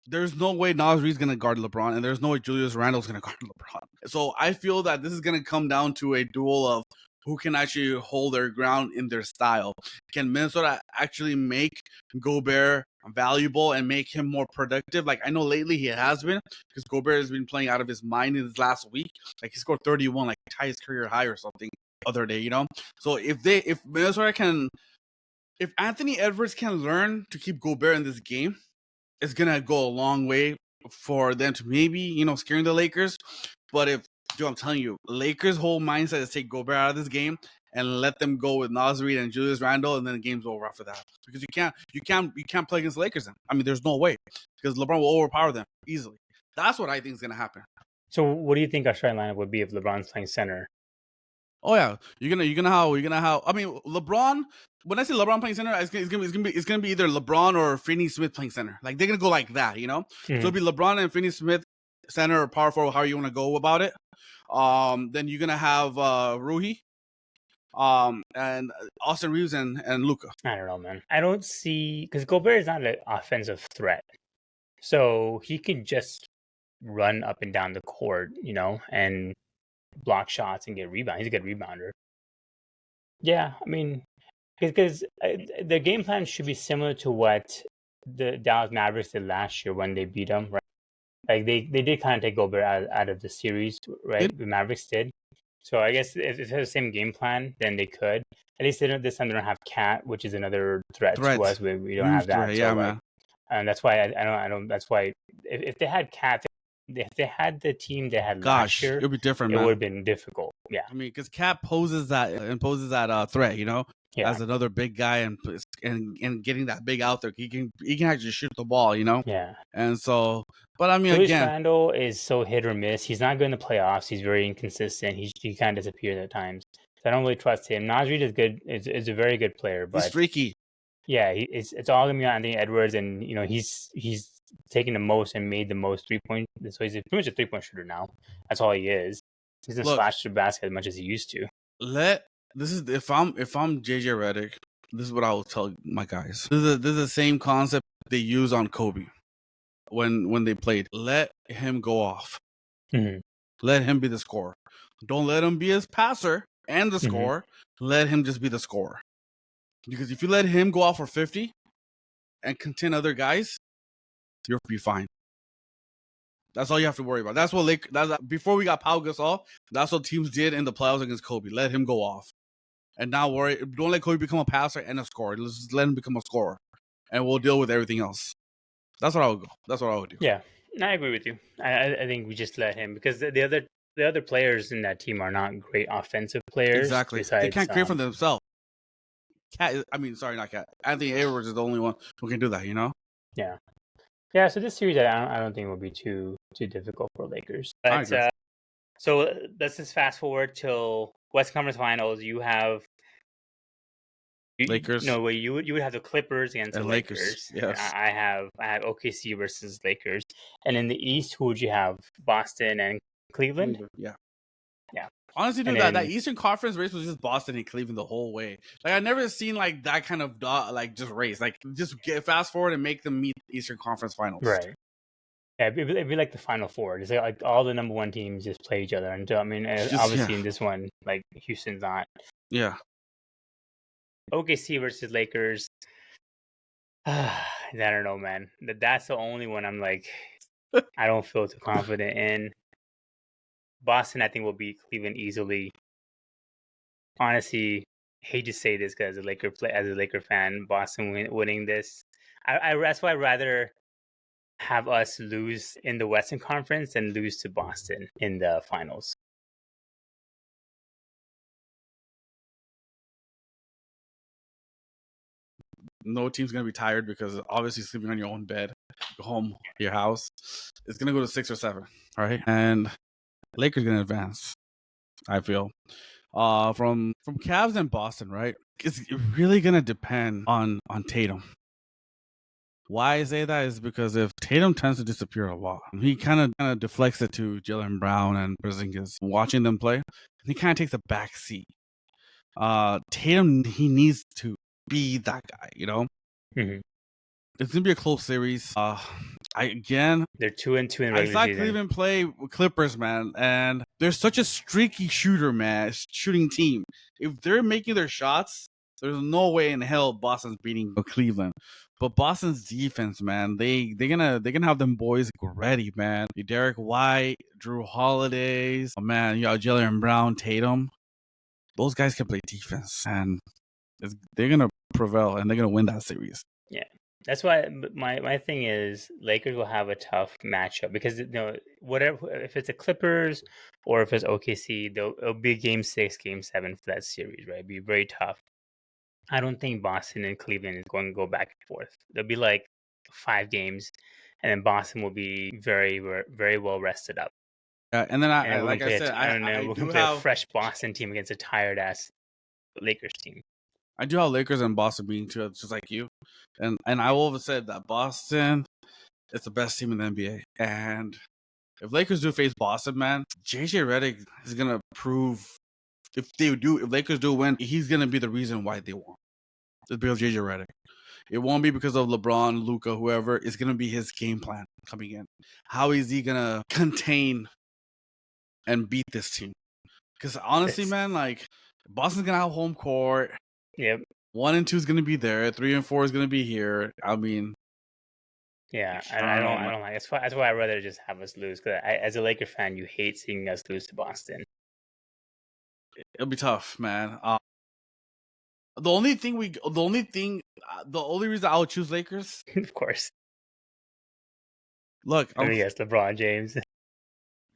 there's no way Naz Reid's going to guard LeBron, and there's no way Julius Randle's going to guard LeBron. So I feel that this is going to come down to a duel of who can actually hold their ground in their style. Can Minnesota actually make Gobert valuable and make him more productive? Like, I know lately he has been, because Gobert has been playing out of his mind in his last week. Like, he scored 31, like tie his career high or something other day, So if Minnesota if Anthony Edwards can learn to keep Gobert in this game, it's gonna go a long way for them to maybe, scaring the Lakers. But I'm telling you, Lakers' whole mindset is take Gobert out of this game and let them go with Naz Reid and Julius Randle, and then the game's over after that. Because you can't play against the Lakers then. I mean, there's no way, because LeBron will overpower them easily. That's what I think is gonna happen. So what do you think our starting lineup would be if LeBron's playing center? Oh yeah, you're gonna have. I mean, LeBron. When I say LeBron playing center, it's gonna be either LeBron or Finney Smith playing center. Like they're gonna go like that, So it'll be LeBron and Finney Smith center or power forward, however you want to go about it. Then you're gonna have Ruhi, and Austin Reeves and Luka. I don't know, man. I don't see, because Gobert is not an offensive threat, so he can just run up and down the court, and block shots and get rebounds. He's a good rebounder. Yeah, I mean, because the game plan should be similar to what the Dallas Mavericks did last year when they beat them, right? Like they did kind of take Gobert out of the series, right? The Mavericks did. So I guess if it's the same game plan, then they could. At least this time they don't have Cat, which is another threat to us. We don't have that. Yeah, man. And that's why I don't. That's why if they had Cat, if they had the team they had last year, it would be different. It would have been difficult. Yeah, I mean, because Cat poses that threat. as another big guy and getting that big out there. He can actually shoot the ball, Yeah. And so, but I mean, Julius again, Randle is so hit or miss. He's not good in the playoffs. He's very inconsistent. He kind of disappears at times. So I don't really trust him. Naz Reid is good. Is a very good player, but he's streaky. Yeah, it's all gonna be on Anthony Edwards, and he's taken the most and made the most 3-point. So he's pretty much a 3-point shooter now. That's all he is. He's gonna slash the basket as much as he used to. If I'm JJ Redick, this is what I will tell my guys. This is the same concept they use on Kobe when they played. Let him go off. Mm-hmm. Let him be the scorer. Don't let him be his passer and the scorer. Let him just be the scorer. Because if you let him go off for 50 and contain other guys, you'll be fine. That's all you have to worry about. That's what before we got Pau Gasol, that's what teams did in the playoffs against Kobe. Let him go off. And now don't let Kobe become a passer and a scorer. Let's just let him become a scorer. And we'll deal with everything else. That's what I would go. That's what I would do. Yeah, I agree with you. I think we just let him, because the other players in that team are not great offensive players. Exactly. They can't create for themselves. Anthony Edwards is the only one who can do that, Yeah. Yeah, so this series I don't think will be too difficult for Lakers. But so let's just fast forward till West Conference Finals. You have Lakers. No, you would have the Clippers against the Lakers. Yes. I have OKC versus Lakers. And in the East, who would you have? Boston and Cleveland? Yeah. Yeah. Honestly, dude, that Eastern Conference race was just Boston and Cleveland the whole way. Like, I never seen like that kind of just race. Like, just get fast forward and make them meet Eastern Conference Finals. Right. Yeah, it'd be like the Final Four. Just like all the number one teams just play each other. And I mean, obviously in this one, like Houston's not. Yeah. OKC versus Lakers. I don't know, man. That's the only one I'm like, I don't feel too confident in. Boston, I think, will beat Cleveland easily. Honestly, hate to say this because as a Laker fan, Boston winning this, that's why I'd rather have us lose in the Western Conference than lose to Boston in the finals. No team's gonna be tired because obviously sleeping on your own bed, go home, your house. It's gonna go to 6 or 7, right? And Lakers gonna advance. I feel. From Cavs and Boston, right? It's really gonna depend on Tatum. Why I say that is because if Tatum tends to disappear a lot, he kind of deflects it to Jaylen Brown and Porzingis. Watching them play, he kind of takes a back seat. Tatum, he needs to be that guy, Mm-hmm. It's gonna be a close series. They're 2-2 in regular season. I saw Cleveland play Clippers, man, and they're such a streaky shooting team. If they're making their shots, there's no way in hell Boston's beating Cleveland. But Boston's defense, man, they're gonna have them boys ready, man. Derek White, Drew Holidays, man, Jaylen Brown, Tatum. Those guys can play defense, and they're gonna prevail, and they're gonna win that series. Yeah. That's why my thing is Lakers will have a tough matchup because whatever, if it's the Clippers or if it's OKC, it'll be Game 6, Game 7 for that series, right? It'll be very tough. I don't think Boston and Cleveland is going to go back and forth. There'll be like 5 games, and then Boston will be very, very well rested up. And then I do play a fresh Boston team against a tired ass Lakers team. I do have Lakers and Boston being two, just like you, and I will have said that Boston is the best team in the NBA. And if Lakers do face Boston, man, JJ Redick is gonna prove if Lakers do win, he's gonna be the reason why they won. It's because of JJ Redick. It won't be because of LeBron, Luka, whoever. It's gonna be his game plan coming in. How is he gonna contain and beat this team? Because honestly, man, like Boston's gonna have home court. Yep. 1 and 2 is going to be there. 3 and 4 is going to be here. I mean, yeah, I don't like. That's why I'd rather just have us lose. Because as a Laker fan, you hate seeing us lose to Boston. It'll be tough, man. The only reason I'll choose Lakers, of course. Look, yes, LeBron James.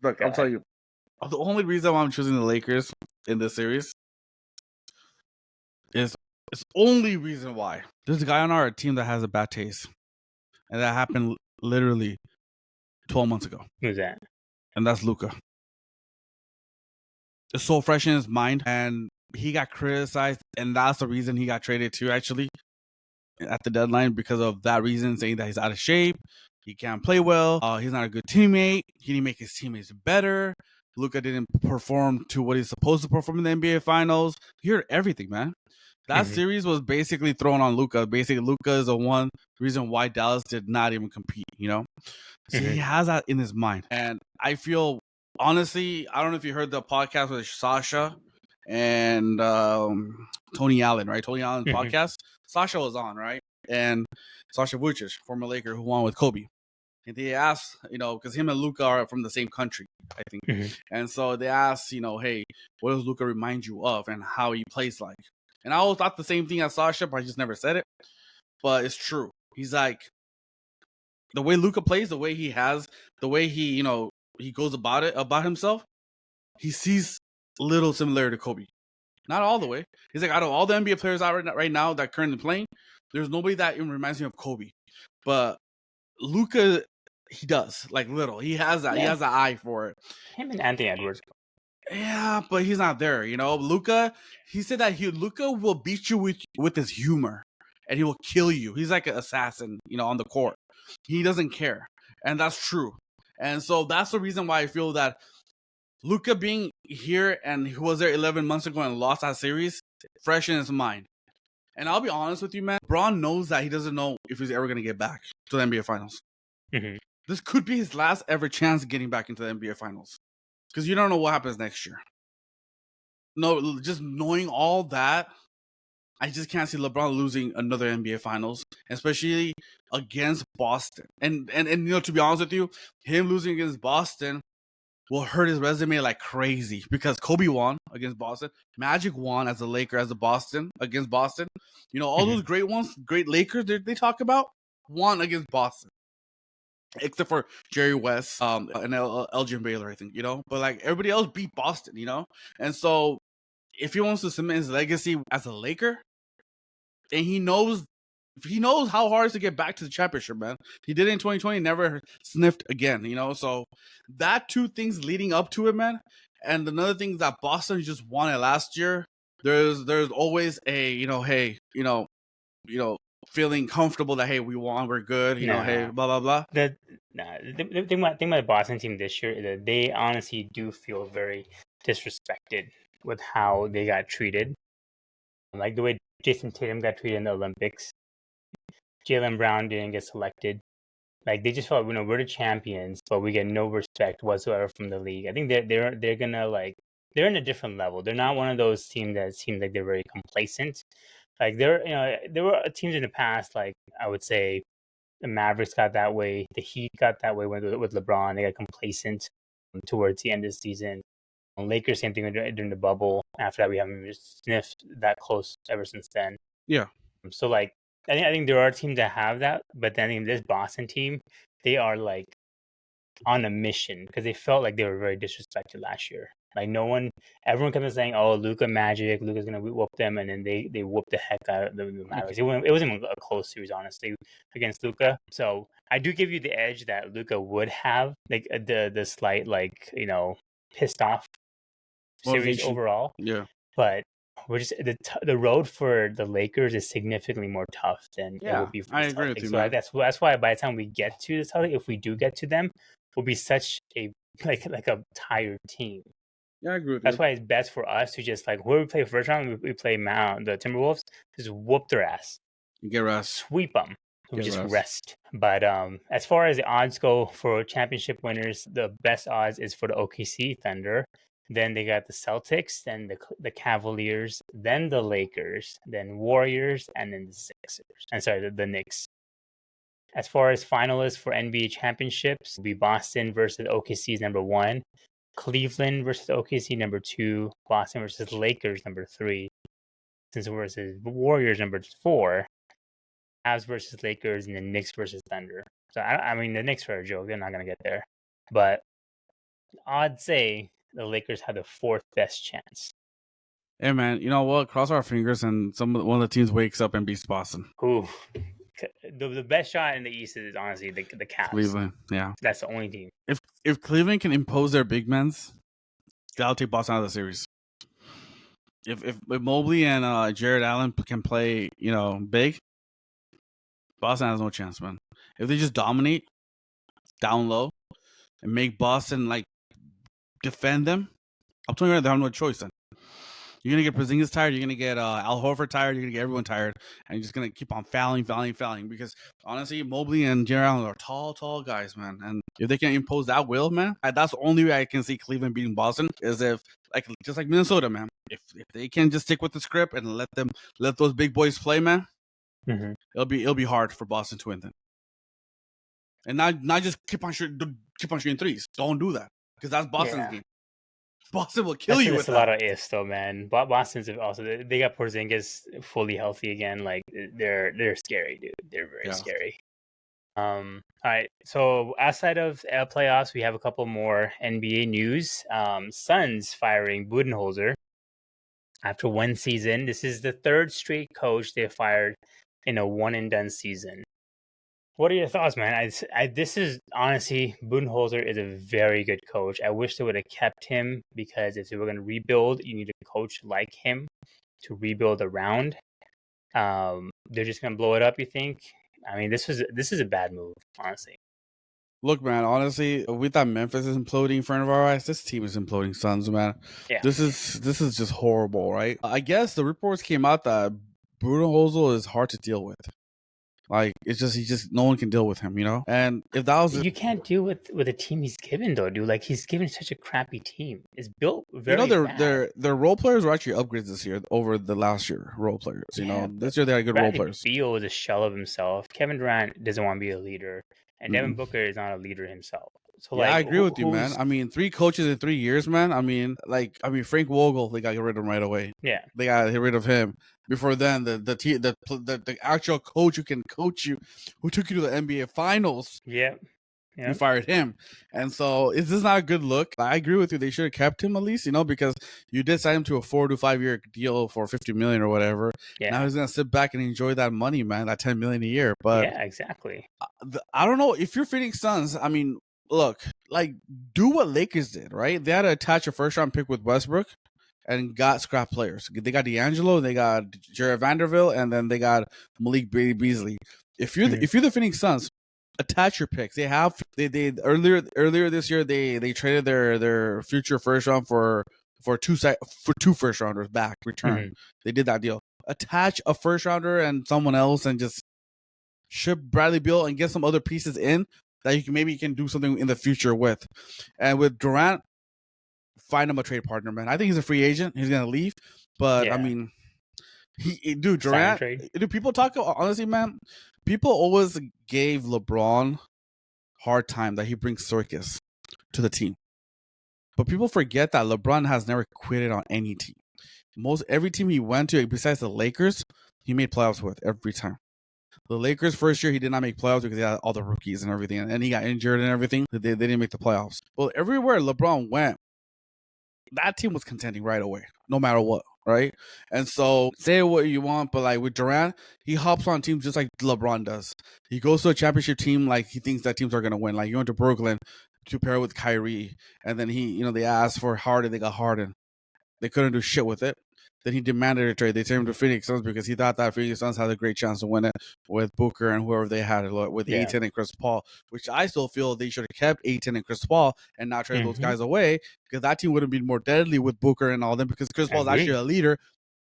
Look, I'll tell you. The only reason why I'm choosing the Lakers in this series is It's only reason why. There's a guy on our team that has a bad taste, and that happened literally 12 months ago. Who's that? And that's Luka. It's so fresh in his mind, and he got criticized, and that's the reason he got traded too, actually, at the deadline, because of that reason, saying that he's out of shape, he can't play well, he's not a good teammate, he didn't make his teammates better, Luka didn't perform to what he's supposed to perform in the NBA Finals. You heard everything, man. That series was basically thrown on Luka. Basically, Luka is the one reason why Dallas did not even compete, So he has that in his mind. And I feel, honestly, I don't know if you heard the podcast with Sasha and Tony Allen, right? Tony Allen's podcast. Sasha was on, right? And Sasha Vucic, former Laker, who won with Kobe. And they asked, because him and Luka are from the same country, I think. And so they asked, hey, what does Luka remind you of and how he plays like? And I always thought the same thing as Sasha, but I just never said it. But it's true. He's like, the way Luka plays, the way he has, the way he, he goes about himself, he sees little similarity to Kobe. Not all the way. He's like, out of all the NBA players out right now that are currently playing, there's nobody that even reminds me of Kobe. But Luka, he does, like, little. He has that. Yeah. He has an eye for it. Him and Anthony Edwards. Yeah, but he's not there, Luka, he said that Luka will beat you with his humor, and he will kill you. He's like an assassin, on the court. He doesn't care, and that's true. And so that's the reason why I feel that Luka being here and he was there 11 months ago and lost that series, fresh in his mind. And I'll be honest with you, man, Braun knows that he doesn't know if he's ever going to get back to the NBA Finals. This could be his last ever chance of getting back into the NBA Finals. Because you don't know what happens next year. No, just knowing all that, I just can't see LeBron losing another NBA Finals, especially against Boston. And to be honest with you, him losing against Boston will hurt his resume like crazy, because Kobe won against Boston, Magic won as a Laker against Boston. All those great Lakers they talk about, won against Boston. Except for Jerry West and Elgin Baylor, I think, But, like, everybody else beat Boston, And so, if he wants to cement his legacy as a Laker, and he knows how hard it is to get back to the championship, man. He did it in 2020, never sniffed again, So, that two things leading up to it, man. And another thing that Boston just won it last year, there's always a, feeling comfortable that, hey, we won, we're good, hey, blah blah blah. The thing about the Boston team this year is that they honestly do feel very disrespected with how they got treated. Like the way Jason Tatum got treated in the Olympics, Jaylen Brown didn't get selected. Like, they just felt, we're the champions, but we get no respect whatsoever from the league. I think they're gonna, like, they're in a different level. They're not one of those teams that seems like they're very complacent. Like, there were teams in the past, like, I would say the Mavericks got that way, the Heat got that way with LeBron. They got complacent towards the end of the season. Lakers, same thing during the bubble. After that, we haven't sniffed that close ever since then. Yeah. So, like, I think there are teams that have that, but then in this Boston team, they are, like, on a mission, because they felt like they were very disrespected last year. Like, everyone kept saying, "Oh, Luka Magic, Luka's gonna whoop them," and then they whooped the heck out of the Mavericks. It wasn't even a close series, honestly, against Luka. So I do give you the edge that Luka would have, like, the slight, like, pissed off series overall. Yeah. But we're just the road for the Lakers is significantly more tough than it would be for the Celtics. I agree with you, man. So that's why by the time we get to the Celtics, if we do get to them, we'll be such a like a tired team. Yeah, I agree with you. That's why it's best for us to just, like, where we play first round, we play the Timberwolves, just whoop their ass. You get rest. Sweep them. We just rest. But as far as the odds go for championship winners, the best odds is for the OKC Thunder. Then they got the Celtics, then the Cavaliers, then the Lakers, then Warriors, and then the Sixers. I'm sorry, the Knicks. As far as finalists for NBA championships, it'll be Boston versus OKC is number 1, Cleveland versus OKC number 2, Boston versus Lakers number 3, versus Warriors number 4, Cavs versus Lakers, and then Knicks versus Thunder. So I mean, the Knicks are a joke; they're not gonna get there. But I'd say the Lakers have the 4th best chance. Hey man, you know what? Cross our fingers and one of the teams wakes up and beats Boston. Who the best shot in the East is honestly the Cavs. Cleveland, yeah. That's the only team. If Cleveland can impose their big men's, that'll take Boston out of the series. If Mobley and Jared Allen can play, big, Boston has no chance, man. If they just dominate down low and make Boston like defend them, I'm telling you right, they have no choice then. You're gonna get Porzingis tired. You're gonna get Al Horford tired. You're gonna get everyone tired, and you're just gonna keep on fouling. Because honestly, Mobley and Jared Allen are tall guys, man. And if they can impose that will, man, that's the only way I can see Cleveland beating Boston is if just like Minnesota, man. If they can just stick with the script and let those big boys play, man, it'll be hard for Boston to win then. And not just keep on shooting threes. Don't do that because that's Boston's game. Boston will kill you with a lot of ifs, though, man. Boston's also they got Porzingis fully healthy again. Like they're scary, dude. They're very scary. All right. So outside of playoffs, we have a couple more NBA news. Suns firing Budenholzer after one season. This is the third straight coach they fired in a one and done season. What are your thoughts, man? This is honestly, Budenholzer is a very good coach. I wish they would have kept him because if they were going to rebuild, you need a coach like him to rebuild around. They're just going to blow it up, you think? I mean, this is a bad move, honestly. Look, man, honestly, we thought Memphis is imploding in front of our eyes. This team is imploding, Suns, man. Yeah. This is just horrible, right? I guess the reports came out that Budenholzer is hard to deal with. Like no one can deal with him, And if that was you can't deal with a team he's given though, dude. Like he's given such a crappy team. It's built very bad. Their role players were actually upgrades this year over the last year role players. This year they had good role players. Beal is a shell of himself. Kevin Durant doesn't want to be a leader, and Devin Booker is not a leader himself. So I agree with you, man. I mean, 3 coaches in 3 years, man. I mean, Frank Vogel, they got rid of him right away. Yeah, they got to get rid of him. Before then, the actual coach who can coach you, who took you to the NBA Finals, you fired him, and so this is not a good look. I agree with you; they should have kept him at least, because you did sign him to a 4 to 5 year deal for $50 million or whatever. Yeah. Now he's gonna sit back and enjoy that money, man, that $10 million a year. But yeah, exactly. I don't know if you're Phoenix Suns. I mean, look, do what Lakers did, right? They had to attach a first round pick with Westbrook. And got scrap players. They got D'Angelo, they got Jared Vanderbilt, and then they got Malik Beasley. If you're the Phoenix Suns, attach your picks. They earlier this year they traded their future first round for two first rounders back return. They did that deal. Attach a first rounder and someone else, and just ship Bradley Beal and get some other pieces in that you can do something in the future with. And with Durant, find him a trade partner, man. I think he's a free agent. He's gonna leave, but I mean, Durant. Do people talk honestly, man? People always gave LeBron hard time that he brings circus to the team, but people forget that LeBron has never quitted on any team. Every team he went to, besides the Lakers, he made playoffs with every time. The Lakers first year he did not make playoffs because he had all the rookies and everything, and he got injured and everything. They didn't make the playoffs. Well, everywhere LeBron went, that team was contending right away, no matter what, right? And so, say what you want, but with Durant, he hops on teams just like LeBron does. He goes to a championship team like he thinks that teams are going to win. Like, he went to Brooklyn to pair with Kyrie, and then they asked for Harden, they got Harden. They couldn't do shit with it. Then he demanded a trade. They turned him to Phoenix Suns because he thought that Phoenix Suns had a great chance to win it with Booker and whoever they had, with Ayton and Chris Paul, which I still feel they should have kept Ayton and Chris Paul and not traded those guys away, because that team would have been more deadly with Booker and all them, because Chris Paul is actually a leader.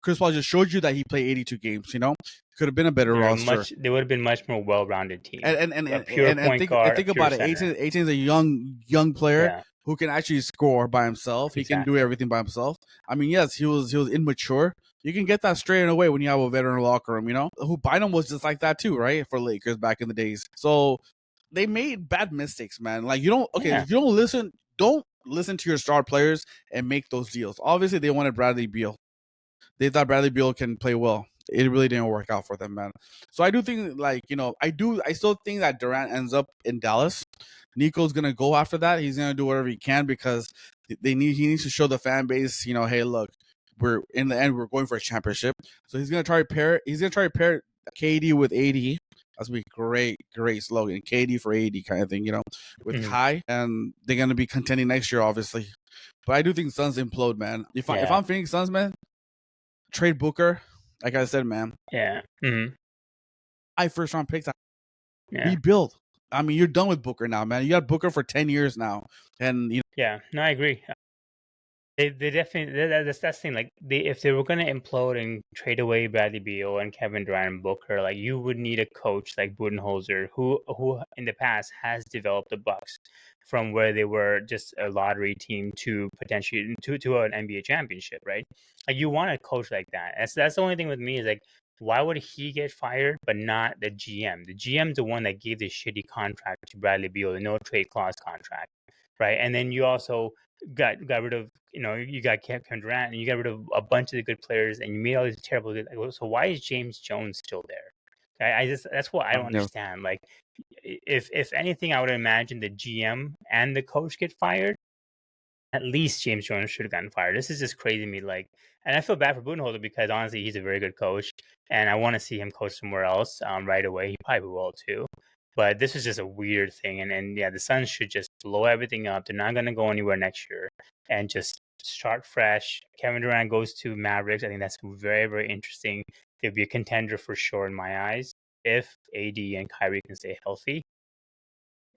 Chris Paul just showed you that he played 82 games, Could have been a better roster. They would have been much more well-rounded team. And think about it. Ayton's a young player who can actually score by himself. He can do everything by himself. I mean, yes, he was immature. You can get that straight away when you have a veteran locker room, Who Bynum was just like that too, right? For Lakers back in the days. So they made bad mistakes, man. If you don't listen to your star players and make those deals. Obviously, they wanted Bradley Beal. They thought Bradley Beal can play well. It really didn't work out for them, man. So I do think, I still think that Durant ends up in Dallas. Nico's gonna go after that. He's gonna do whatever he can because he needs to show the fan base, hey, look, we're in the end we're going for a championship. So he's gonna try to pair KD with AD. That's gonna be great slogan. KD for AD kind of thing, with Kai, and they're gonna be contending next year, obviously. But I do think Suns implode, man. If I'm Phoenix Suns, man, trade Booker. Like I said, man. Yeah. First round picks. Rebuild. I mean, you're done with Booker now, man. You got Booker for 10 years now, and Yeah, no, I agree. They definitely that's the thing. Like if they were gonna implode and trade away Bradley Beal and Kevin Durant and Booker, like you would need a coach like Budenholzer, who in the past has developed the Bucks from where they were just a lottery team to potentially to an NBA championship, right? Like you want a coach like that. That's the only thing with me is like, why would he get fired but not the GM? The GM's the one that gave the shitty contract to Bradley Beal, the no trade clause contract, right? And then you also got rid of, you got Kevin Durant and you got rid of a bunch of the good players and you made all these terrible. So why is James Jones still there? I just that's what I don't understand. Like, if anything, I would imagine the GM and the coach get fired. At least James Jones should have gotten fired. This is just crazy to me. Like, and I feel bad for Budenholzer because honestly, he's a very good coach, and I want to see him coach somewhere else right away. He probably will too. But this is just a weird thing, and yeah, the Suns should just blow everything up. They're not going to go anywhere next year, and just start fresh. Kevin Durant goes to Mavericks. I think that's very, very interesting. They'll be a contender for sure in my eyes if AD and Kyrie can stay healthy.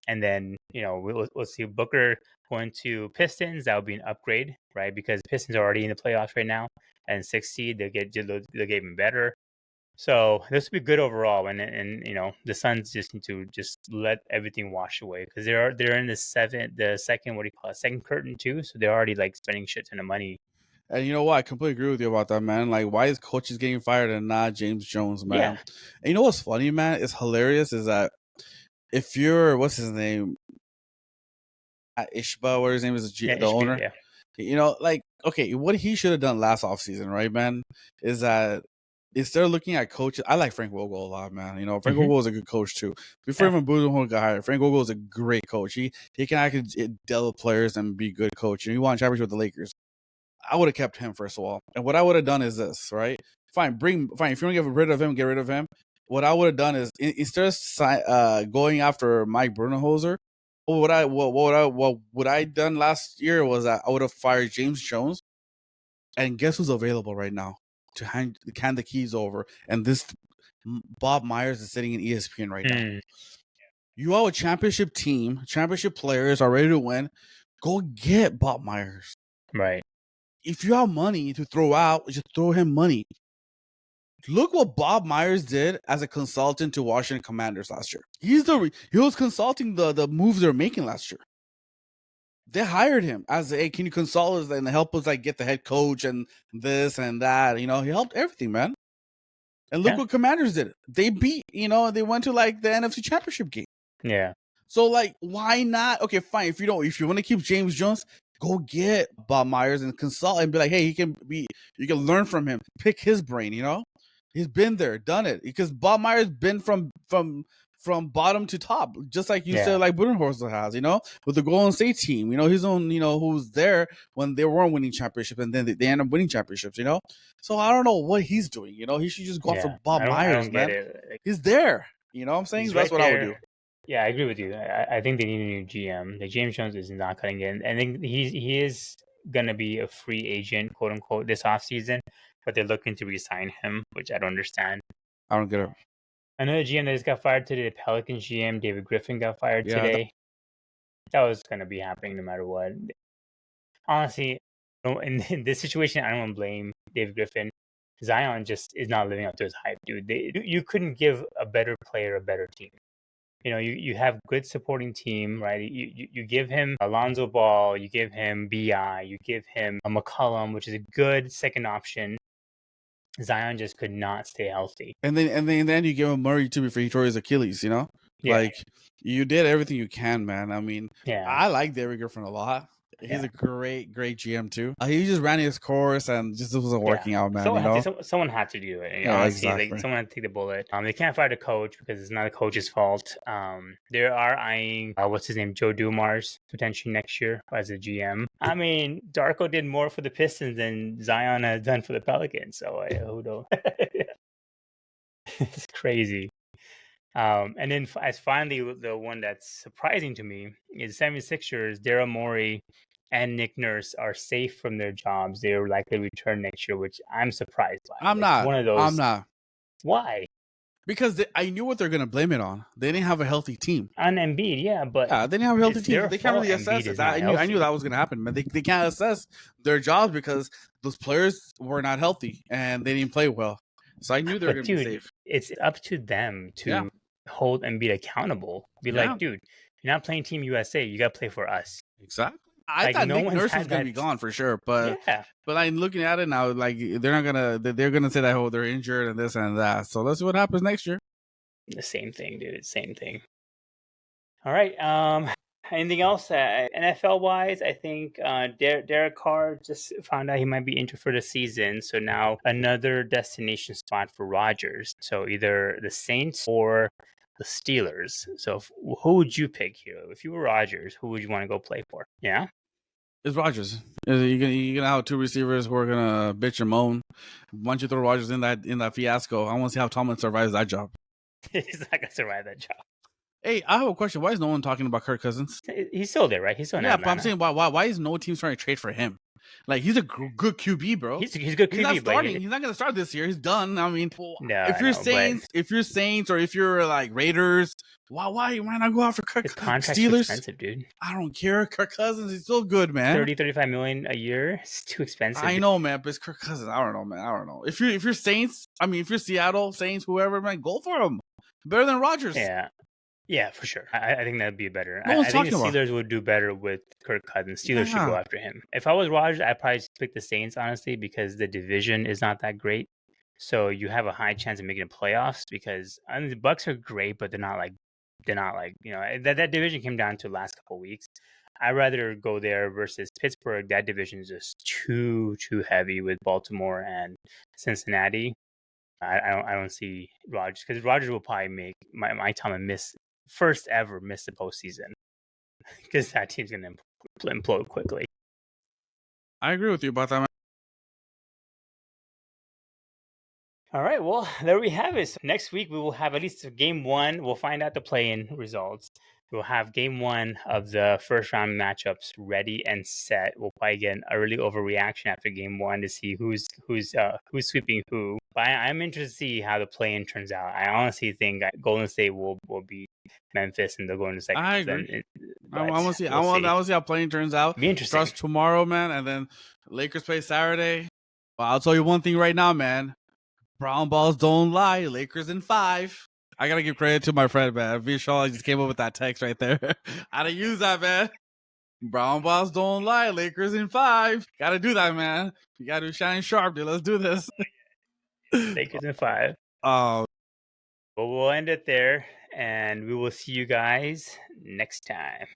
And then, we'll see Booker going to Pistons. That would be an upgrade, right? Because Pistons are already in the playoffs right now, and 6th seed they'll get even better. So this would be good overall, and the Suns just need to just let everything wash away because they're in the second curtain too, so they're already like spending shit ton of money. And you know what? I completely agree with you about that, man. Like, why is coaches getting fired and not James Jones, man? Yeah. And you know what's funny, man? It's hilarious is that if you're, what's his name? Ishba, what his name is, the owner. Yeah. Like, okay, what he should have done last offseason, right, man, is that instead of looking at coaches, I like Frank Vogel a lot, man. Frank Vogel is a good coach too. Before even Budenholzer got hired, Frank Vogel is a great coach. He can actually deal with players and be a good coach. He won a championship with the Lakers. I would have kept him first of all. And what I would have done is this, right? Fine. If you want to get rid of him, get rid of him. What I would have done is instead of going after Mike Budenholzer, what I done last year was that I would have fired James Jones, and guess who's available right now to hand the keys over? And this Bob Myers is sitting in ESPN right now. You have a championship team, championship players are ready to win. Go get Bob Myers. Right. If you have money to throw out, just throw him money. Look what Bob Myers did as a consultant to Washington Commanders last year. He was consulting the moves they're making last year. They hired him as hey, can you consult us and help us like get the head coach and this and that? He helped everything, man. And look what Commanders did. They beat, they went to like the NFC Championship game. Yeah. So like, why not? Okay, fine. If you want to keep James Jones, go get Bob Myers and consult and be like, hey, you can learn from him, pick his brain. He's been there, done it. Because Bob Myers been from bottom to top, just like you said, like Budenholzer has, with the Golden State team. He's on, who's there when they weren't winning championships, and then they end up winning championships. So I don't know what he's doing. He should just go for Bob Myers, man. Like, he's there. You know what I'm saying? That's what I would do. Yeah, I agree with you. I think they need a new GM. Like James Jones is not cutting it. I think he is gonna be a free agent, quote unquote, this offseason, but they're looking to re-sign him, which I don't understand. I don't get it. Another GM that just got fired today, the Pelicans GM, David Griffin, got fired today. That was gonna be happening no matter what. Honestly, in this situation, I don't want to blame David Griffin. Zion just is not living up to his hype, dude. You couldn't give a better player a better team. You have good supporting team, right? You give him Alonzo Ball, you give him BI, you give him a McCollum, which is a good second option. Zion just could not stay healthy. And then you give him Murray too before he tore his Achilles, Like you did everything you can, man. I mean, I like David Griffin a lot. He's a great GM too. He just ran his course and just wasn't working out, man. Someone had to do it. Yeah, honestly, exactly. someone had to take the bullet. They can't fire the coach because it's not the coach's fault. They are eyeing what's his name, Joe Dumars, potentially next year as a GM. I mean, Darko did more for the Pistons than Zion has done for the Pelicans. So who knows? It's crazy. And then as finally, the one that's surprising to me is 76ers, Daryl Morey and Nick Nurse are safe from their jobs. They are likely to return next year, which I'm surprised by. I'm not. One of those. I'm not. Why? Because I knew what they're going to blame it on. They didn't have a healthy team. On Embiid, yeah, but they didn't have a healthy team. They can't really assess it. I knew that was going to happen, man. They can't assess their jobs because those players were not healthy and they didn't play well. So I knew they were going to be safe. It's up to them to hold Embiid accountable. Be like, dude, you're not playing Team USA. You got to play for us. Exactly. I thought Nick Nurse was going to be gone for sure, but I'm looking at it now, like they're gonna say that they're injured and this and that. So let's see what happens next year. The same thing, dude. Same thing. All right. Anything else? NFL wise, I think Derek Carr just found out he might be injured for the season. So now another destination spot for Rodgers. So either the Saints or the Steelers. So who would you pick here? If you were Rodgers, who would you want to go play for? Yeah? It's Rodgers. You're gonna have two receivers who are gonna bitch and moan. Once you throw Rodgers in that fiasco, I want to see how Tomlin survives that job. He's not gonna survive that job. Hey, I have a question. Why is no one talking about Kirk Cousins? He's still there, right? He's still in Atlanta. But I'm saying why is no team trying to trade for him? Like, he's a good QB, bro. He's a good QB. He's not starting. He's not going to start this year. He's done. I mean, if you're Saints, or if you're like Raiders, why not go after Kirk? His contract's Steelers? Expensive, dude. I don't care. Kirk Cousins, he's still good, man. 35 million a year. It's too expensive. I know, man, but it's Kirk Cousins. I don't know, man. I don't know. If you're Saints, I mean, if you're Seattle, Saints, whoever, man, go for him. Better than Rodgers. Yeah, for sure. I think that'd be better. I think the Steelers would do better with Kirk Cousins. Steelers should go after him. If I was Rodgers, I'd probably pick the Saints, honestly, because the division is not that great. So you have a high chance of making the playoffs because the Bucks are great, but they're not like that division came down to the last couple of weeks. I'd rather go there versus Pittsburgh. That division is just too heavy with Baltimore and Cincinnati. I don't see Rodgers because Rodgers will probably make my Tomlin first ever miss the postseason because that team's going to implode quickly. I agree with you about that, man. All right, well, there we have it. So next week, we will have at least game one. We'll find out the play-in results. We'll have game one of the first round matchups ready and set. We'll probably get an early overreaction after game one to see who's sweeping who. But I'm interested to see how the play-in turns out. I honestly think Golden State will beat Memphis and they'll go into second. I agree. I want to see how play-in turns out. Be interesting. Starts tomorrow, man, and then Lakers play Saturday. Well, I'll tell you one thing right now, man. Brown balls don't lie. Lakers in 5. I gotta give credit to my friend, man. Vishal just came up with that text right there. How to use that, man. Brown balls don't lie. Lakers in 5. Gotta do that, man. You gotta shine sharp, dude. Let's do this. Lakers in 5. Well, we'll end it there, and we will see you guys next time.